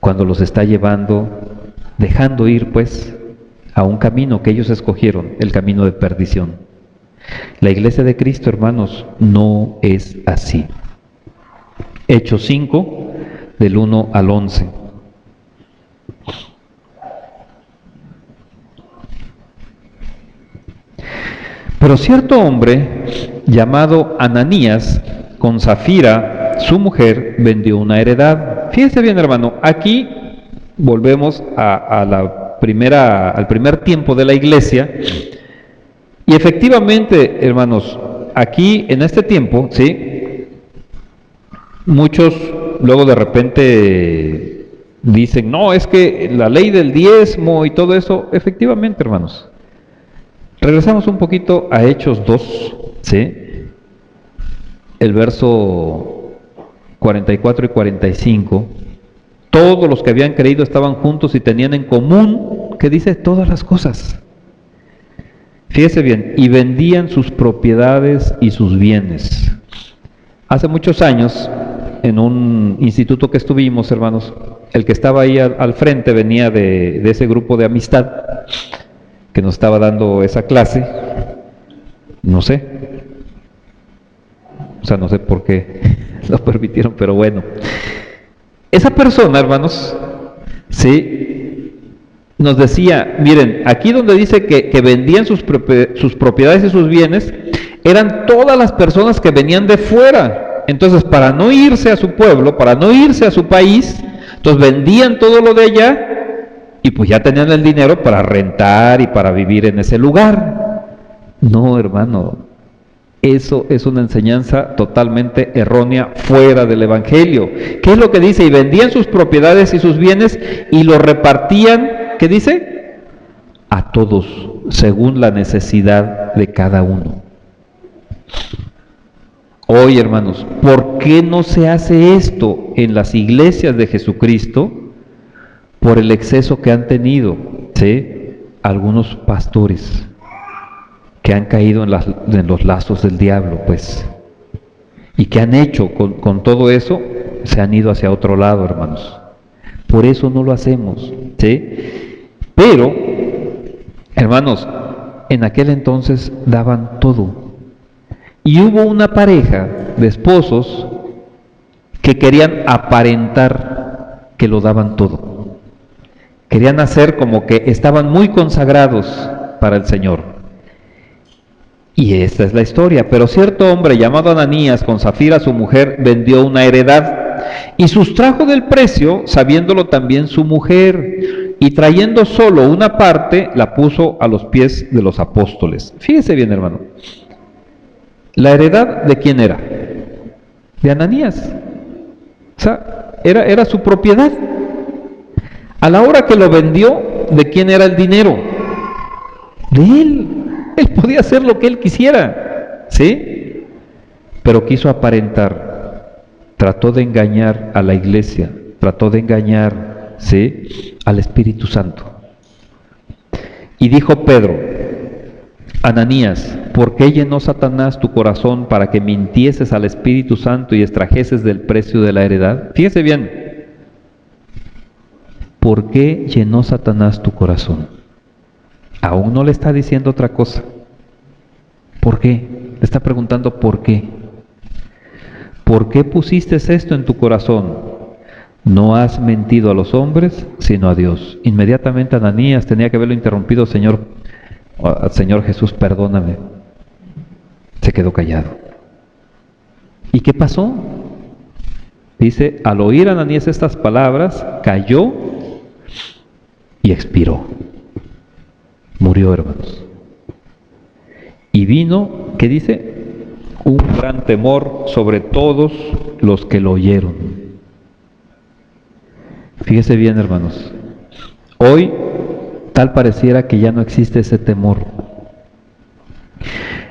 cuando los está llevando, dejando ir pues a un camino que ellos escogieron, el camino de perdición. La iglesia de Cristo, hermanos, no es así. Hechos 5, del 1 al 11. Pero cierto hombre llamado Ananías, con Safira, su mujer, vendió una heredad. Fíjese bien, hermano, aquí volvemos al primer tiempo de la iglesia. Y efectivamente, hermanos, aquí en este tiempo, ¿sí? Muchos luego de repente dicen, no, es que la ley del diezmo y todo eso, efectivamente, hermanos. Regresamos un poquito a Hechos 2, ¿sí? El verso 44 y 45. Todos los que habían creído estaban juntos y tenían en común, ¿qué dice? Todas las cosas. Fíjese bien, y vendían sus propiedades y sus bienes. Hace muchos años, en un instituto que estuvimos, hermanos, el que estaba ahí al frente venía de ese grupo de amistad que nos estaba dando esa clase, no sé, no sé por qué lo permitieron, pero bueno. Esa persona, hermanos, sí, nos decía, miren, aquí donde dice que vendían sus propiedades y sus bienes, eran todas las personas que venían de fuera. Entonces, para no irse a su pueblo, para no irse a su país, entonces vendían todo lo de allá, y pues ya tenían el dinero para rentar y para vivir en ese lugar. No, hermano, eso es una enseñanza totalmente errónea, fuera del Evangelio. ¿Qué es lo que dice? Y vendían sus propiedades y sus bienes y los repartían, ¿qué dice? A todos, según la necesidad de cada uno. Hoy, hermanos, ¿por qué no se hace esto en las iglesias de Jesucristo? Por el exceso que han tenido, ¿sí? Algunos pastores que han caído en los lazos del diablo, pues, y que han hecho con todo eso, se han ido hacia otro lado, hermanos. Por eso no lo hacemos, ¿sí? Pero, hermanos, en aquel entonces daban todo. Y hubo una pareja de esposos que querían aparentar que lo daban todo. Querían hacer como que estaban muy consagrados para el Señor. Y esta es la historia. Pero cierto hombre llamado Ananías, con Safira su mujer, vendió una heredad y sustrajo del precio, sabiéndolo también su mujer, y trayendo solo una parte, la puso a los pies de los apóstoles. Fíjese bien, hermano. ¿La heredad de quién era? De Ananías. O sea, era su propiedad. A la hora que lo vendió, ¿de quién era el dinero? De él. Él podía hacer lo que él quisiera, ¿sí? Pero quiso aparentar, trató de engañar a la iglesia, trató de engañar, ¿sí?, al Espíritu Santo. Y dijo Pedro, Ananías, ¿por qué llenó Satanás tu corazón para que mintieses al Espíritu Santo y extrajeses del precio de la heredad? Fíjese bien. ¿Por qué llenó Satanás tu corazón? Aún no le está diciendo otra cosa. ¿Por qué? Le está preguntando ¿por qué? ¿Por qué pusiste esto en tu corazón? No has mentido a los hombres, sino a Dios. Inmediatamente Ananías tenía que haberlo interrumpido, Señor Jesús, perdóname. Se quedó callado. ¿Y qué pasó? Dice, al oír Ananías estas palabras, cayó y expiró. Murió, hermanos. Y vino, ¿qué dice? Un gran temor sobre todos los que lo oyeron. Fíjese bien, hermanos. Hoy tal pareciera que ya no existe ese temor.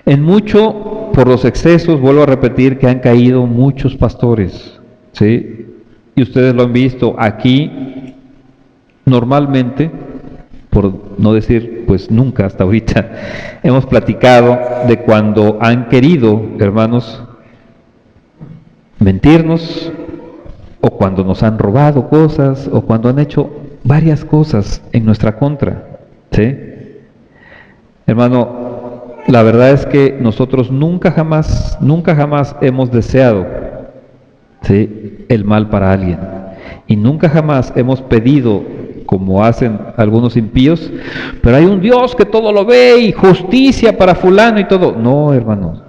En mucho, por los excesos, vuelvo a repetir que han caído muchos pastores, ¿sí? Y ustedes lo han visto aquí, normalmente por no decir pues nunca hasta ahorita, hemos platicado de cuando han querido, hermanos, mentirnos, o cuando nos han robado cosas, o cuando han hecho varias cosas en nuestra contra, ¿sí? Hermano, la verdad es que nosotros nunca jamás hemos deseado, ¿sí?, el mal para alguien, y nunca jamás hemos pedido, como hacen algunos impíos, pero hay un Dios que todo lo ve y justicia para fulano y todo. No, hermano,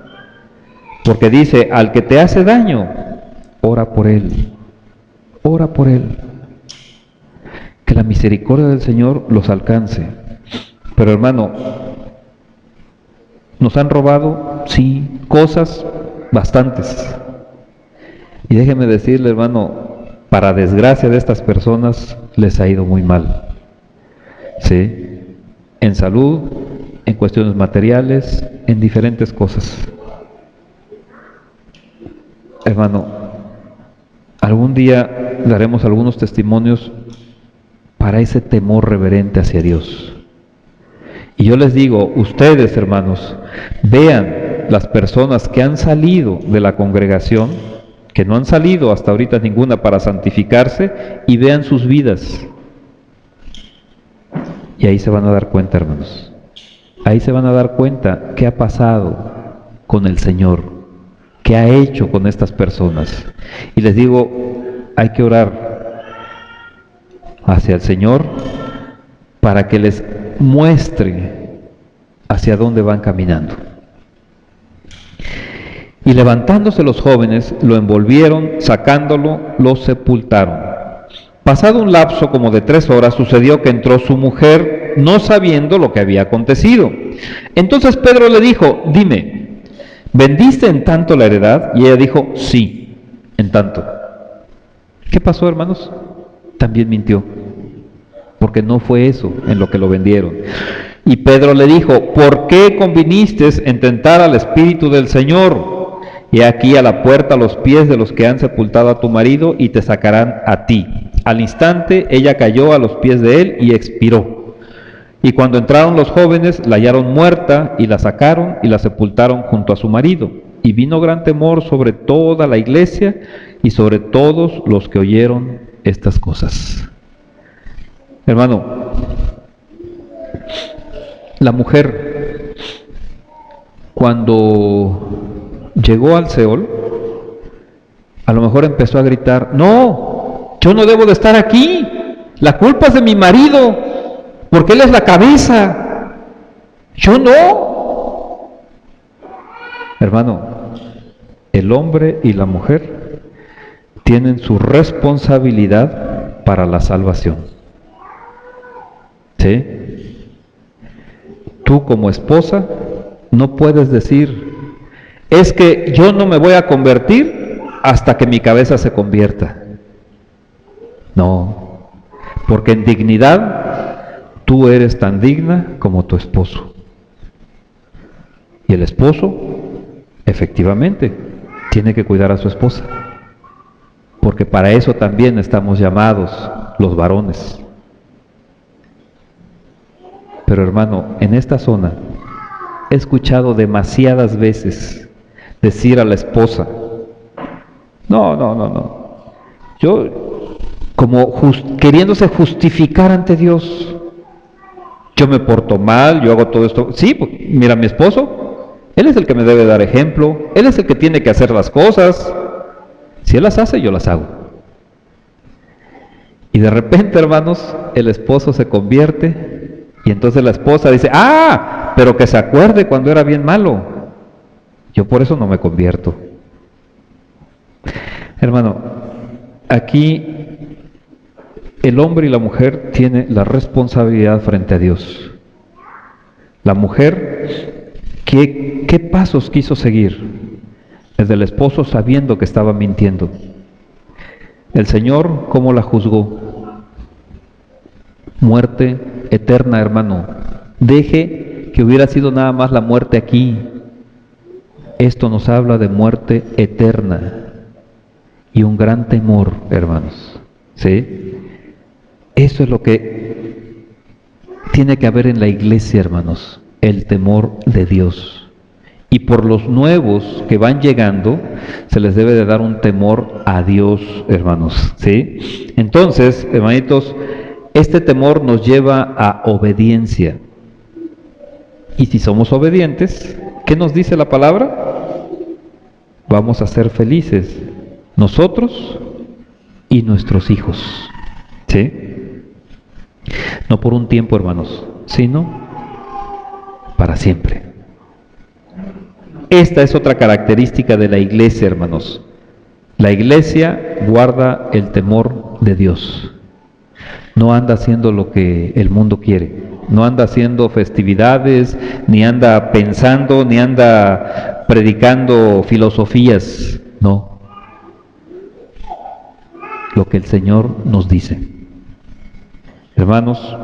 porque dice, al que te hace daño, ora por él. Ora por él. Que la misericordia del Señor los alcance. Pero hermano, ¿nos han robado? Sí, cosas bastantes. Y déjeme decirle, hermano, para desgracia de estas personas, les ha ido muy mal. ¿Sí? En salud, en cuestiones materiales, en diferentes cosas. Hermano, algún día daremos algunos testimonios para ese temor reverente hacia Dios. Y yo les digo, ustedes, hermanos, vean las personas que han salido de la congregación, que no han salido hasta ahorita ninguna para santificarse, y vean sus vidas. Y ahí se van a dar cuenta, hermanos. Ahí se van a dar cuenta qué ha pasado con el Señor, qué ha hecho con estas personas. Y les digo, hay que orar hacia el Señor para que les muestre hacia dónde van caminando. Y levantándose los jóvenes, lo envolvieron, sacándolo, lo sepultaron. Pasado un lapso como de 3 horas, sucedió que entró su mujer, no sabiendo lo que había acontecido. Entonces Pedro le dijo, dime, ¿vendiste en tanto la heredad? Y ella dijo, sí, en tanto. ¿Qué pasó, hermanos? También mintió, porque no fue eso en lo que lo vendieron. Y Pedro le dijo, ¿por qué conviniste en tentar al Espíritu del Señor? Y aquí a la puerta los pies de los que han sepultado a tu marido y te sacarán a ti. Al instante ella cayó a los pies de él y expiró. Y cuando entraron los jóvenes la hallaron muerta y la sacaron y la sepultaron junto a su marido. Y vino gran temor sobre toda la iglesia y sobre todos los que oyeron estas cosas. Hermano, la mujer, cuando llegó al Seol, a lo mejor empezó a gritar, no, yo no debo de estar aquí, la culpa es de mi marido, porque él es la cabeza, yo no. Hermano, el hombre y la mujer tienen su responsabilidad para la salvación. ¿Sí? Tú como esposa no puedes decir, es que yo no me voy a convertir hasta que mi cabeza se convierta. No, porque en dignidad tú eres tan digna como tu esposo. Y el esposo, efectivamente, tiene que cuidar a su esposa, porque para eso también estamos llamados los varones. Pero hermano, en esta zona he escuchado demasiadas veces decir a la esposa, no, yo como queriéndose justificar ante Dios, yo me porto mal, yo hago todo esto, sí, pues, mira, mi esposo, él es el que me debe dar ejemplo, él es el que tiene que hacer las cosas, si él las hace, yo las hago. Y de repente, hermanos, el esposo se convierte y entonces la esposa dice, pero que se acuerde cuando era bien malo. Yo por eso no me convierto. Hermano, aquí el hombre y la mujer tienen la responsabilidad frente a Dios. La mujer, ¿qué pasos quiso seguir? El del esposo sabiendo que estaba mintiendo. El Señor, ¿cómo la juzgó? Muerte eterna, hermano. Deje que hubiera sido nada más la muerte aquí. Esto nos habla de muerte eterna y un gran temor, hermanos. ¿Sí? Eso es lo que tiene que haber en la iglesia, hermanos, el temor de Dios. Y por los nuevos que van llegando, se les debe de dar un temor a Dios, hermanos, ¿sí? Entonces, hermanitos, este temor nos lleva a obediencia. Y si somos obedientes, ¿qué nos dice la palabra? Vamos a ser felices, nosotros y nuestros hijos, ¿sí? No por un tiempo, hermanos, sino para siempre. Esta es otra característica de la iglesia, hermanos. La iglesia guarda el temor de Dios. No anda haciendo lo que el mundo quiere. No anda haciendo festividades, ni anda pensando, ni anda predicando filosofías. No. Lo que el Señor nos dice. Hermanos,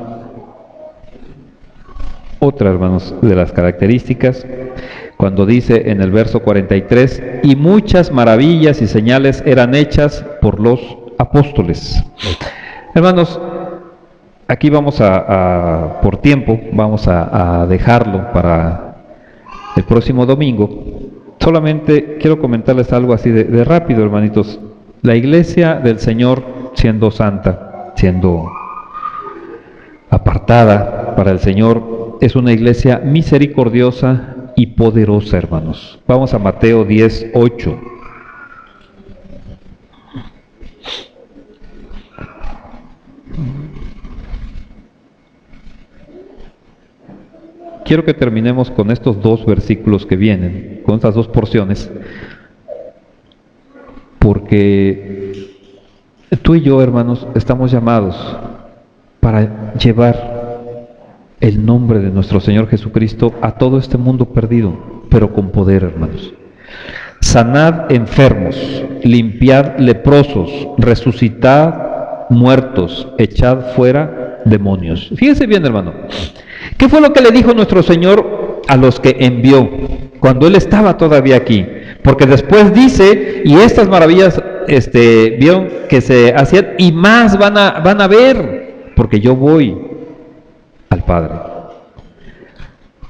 otra, hermanos, de las características, cuando dice en el verso 43, y muchas maravillas y señales eran hechas por los apóstoles. Hermanos, aquí vamos por tiempo, vamos a dejarlo para el próximo domingo. Solamente quiero comentarles algo así de rápido, hermanitos. La iglesia del Señor, siendo santa, siendo apartada para el Señor, es una iglesia misericordiosa y poderosa, hermanos. Vamos a Mateo 10:8. Quiero que terminemos con estos dos versículos que vienen, con estas dos porciones, porque tú y yo, hermanos, estamos llamados para llevar el nombre de nuestro Señor Jesucristo a todo este mundo perdido, pero con poder, hermanos. Sanad enfermos, limpiad leprosos, resucitad muertos, echad fuera demonios. Fíjese bien, hermano. ¿Qué fue lo que le dijo nuestro Señor a los que envió cuando Él estaba todavía aquí? Porque después dice, y estas maravillas vieron que se hacían, y más van a ver, porque yo voy al Padre.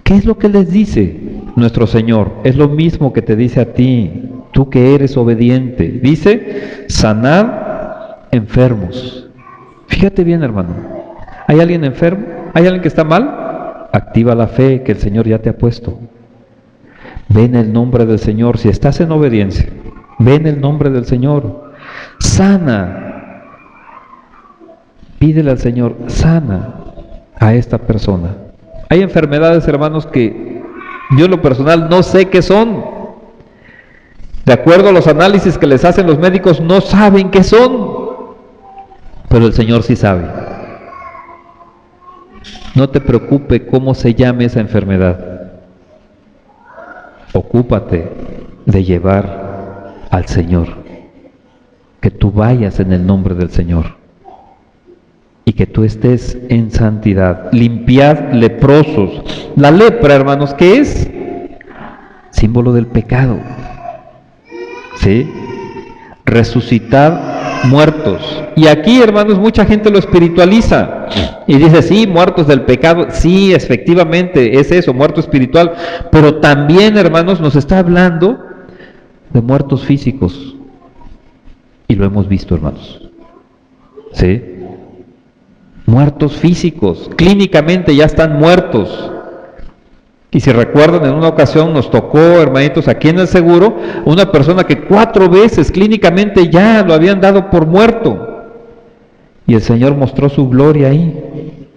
¿Qué es lo que les dice nuestro Señor? Es lo mismo que te dice a ti, tú que eres obediente. Dice, sanad enfermos. Fíjate bien, hermano. ¿Hay alguien enfermo? ¿Hay alguien que está mal? Activa la fe que el Señor ya te ha puesto. Ve en el nombre del Señor. Si estás en obediencia, ve en el nombre del Señor. Sana. Pídele al Señor, sana a esta persona. Hay enfermedades, hermanos, que yo en lo personal no sé qué son. De acuerdo a los análisis que les hacen los médicos, no saben qué son. Pero el Señor sí sabe. No te preocupe cómo se llame esa enfermedad. Ocúpate de llevar al Señor. Que tú vayas en el nombre del Señor. Y que tú estés en santidad. Limpiad leprosos. La lepra, hermanos, ¿qué es? Símbolo del pecado. ¿Sí? Resucitad muertos. Y aquí, hermanos, mucha gente lo espiritualiza. Y dice, sí, muertos del pecado. Sí, efectivamente, es eso, muerto espiritual. Pero también, hermanos, nos está hablando de muertos físicos. Y lo hemos visto, hermanos. ¿Sí? Muertos físicos, clínicamente ya están muertos. Y si recuerdan, en una ocasión nos tocó, hermanitos, aquí en el seguro, una persona que 4 veces clínicamente ya lo habían dado por muerto. Y el Señor mostró su gloria ahí.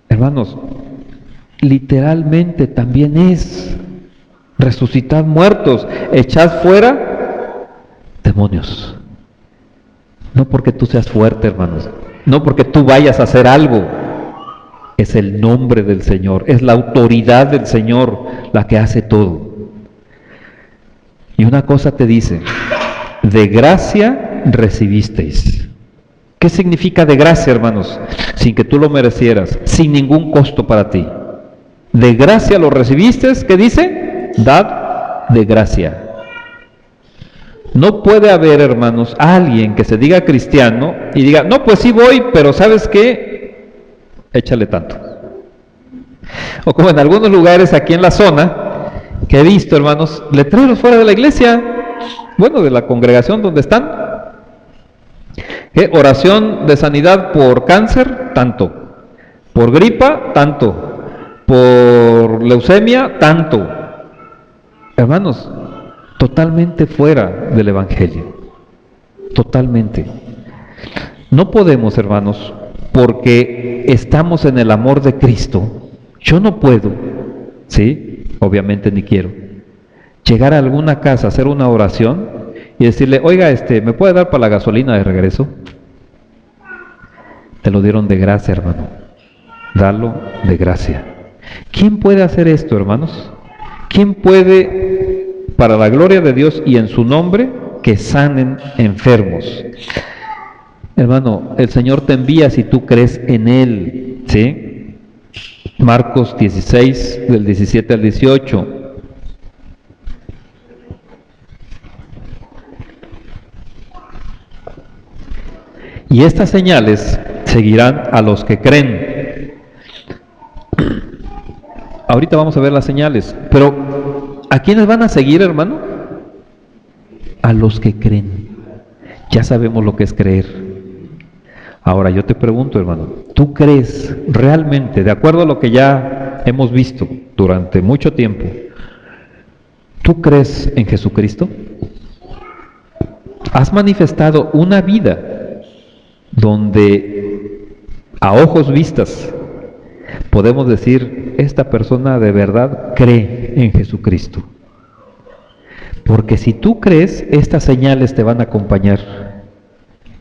Hermanos, literalmente también es resucitad muertos, echad fuera demonios. No porque tú seas fuerte, hermanos. No porque tú vayas a hacer algo. Es el nombre del Señor, es la autoridad del Señor la que hace todo. Y una cosa te dice, de gracia recibisteis. ¿Qué significa de gracia, hermanos? Sin que tú lo merecieras, sin ningún costo para ti. De gracia lo recibiste, ¿qué dice? Dad de gracia. No puede haber, hermanos, alguien que se diga cristiano y diga, no, pues sí voy, pero ¿sabes qué? échale tanto. O como en algunos lugares aquí en la zona, que he visto, hermanos, letreros fuera de la iglesia, bueno, de la congregación donde están. Oración de sanidad por cáncer, tanto. Por gripa, tanto. Por leucemia, tanto. Hermanos, totalmente fuera del Evangelio. Totalmente. No podemos, hermanos, porque estamos en el amor de Cristo. Yo no puedo, ¿sí? Obviamente ni quiero. Llegar a alguna casa, hacer una oración y decirle, oiga, ¿me puede dar para la gasolina de regreso? Te lo dieron de gracia, hermano. Dalo de gracia. ¿Quién puede hacer esto, hermanos? ¿Quién puede, para la gloria de Dios y en su nombre, que sanen enfermos? Hermano, el Señor te envía si tú crees en Él, ¿sí? Marcos 16, del 17 al 18. Y estas señales seguirán a los que creen. Ahorita vamos a ver las señales, pero ¿a quiénes van a seguir, hermano? A los que creen. Ya sabemos lo que es creer. Ahora yo te pregunto, hermano, ¿tú crees realmente, de acuerdo a lo que ya hemos visto durante mucho tiempo, ¿tú crees en Jesucristo? ¿Has manifestado una vida donde a ojos vistas podemos decir, esta persona de verdad cree en Jesucristo? Porque si tú crees, estas señales te van a acompañar.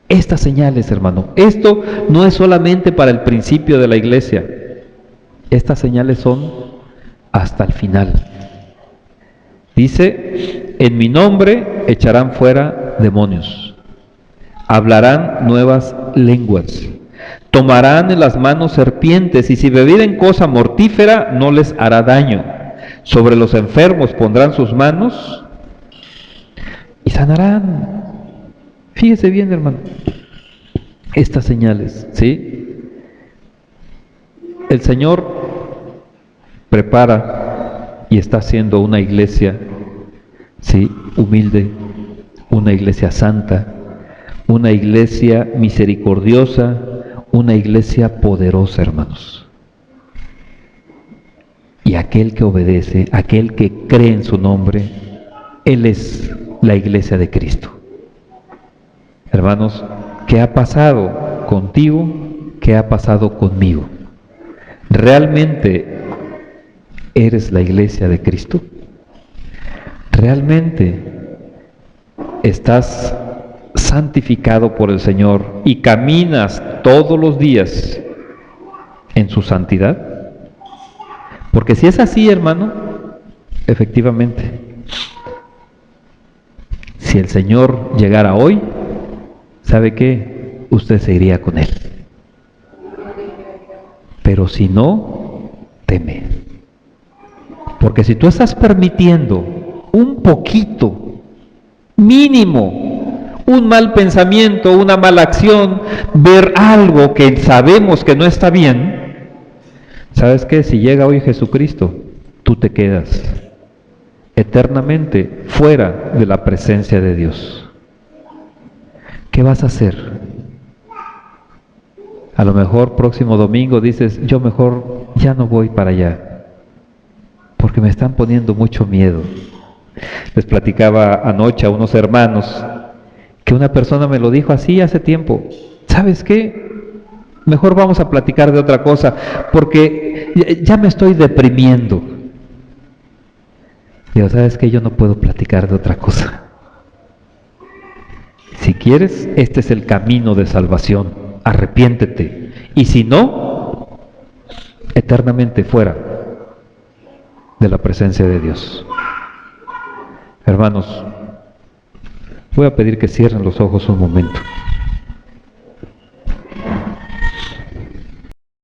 Estas señales, hermano. Esto no es solamente para el principio de la iglesia. Estas señales son hasta el final. Dice, en mi nombre echarán fuera demonios. Hablarán nuevas lenguas. Tomarán en las manos serpientes, y si bebieren cosa mortífera no les hará daño. Sobre los enfermos pondrán sus manos y sanarán. Fíjese bien, hermano, estas señales, ¿sí? El Señor prepara y está haciendo una iglesia, ¿sí? Humilde, una iglesia santa, una iglesia misericordiosa, una iglesia poderosa, hermanos. Y aquel que obedece, aquel que cree en su nombre, Él es la iglesia de Cristo. Hermanos, ¿qué ha pasado contigo? ¿Qué ha pasado conmigo? ¿Realmente eres la iglesia de Cristo? ¿Realmente estás santificado por el Señor y caminas todos los días en su santidad? Porque si es así, hermano, efectivamente, si el Señor llegara hoy, ¿sabe qué? Usted se iría con Él. Pero si no, teme. Porque si tú estás permitiendo un poquito, mínimo, un mal pensamiento, una mala acción, ver algo que sabemos que no está bien, ¿sabes qué? Si llega hoy Jesucristo, tú te quedas eternamente fuera de la presencia de Dios. ¿Qué vas a hacer? A lo mejor próximo domingo dices, yo mejor ya no voy para allá, porque me están poniendo mucho miedo. Les platicaba anoche a unos hermanos que una persona me lo dijo así hace tiempo. ¿Sabes qué? Mejor vamos a platicar de otra cosa, porque ya me estoy deprimiendo. Digo, ¿sabes qué? Yo no puedo platicar de otra cosa. Si quieres, este es el camino de salvación. Arrepiéntete. Y si no, eternamente fuera de la presencia de Dios. Hermanos, voy a pedir que cierren los ojos un momento.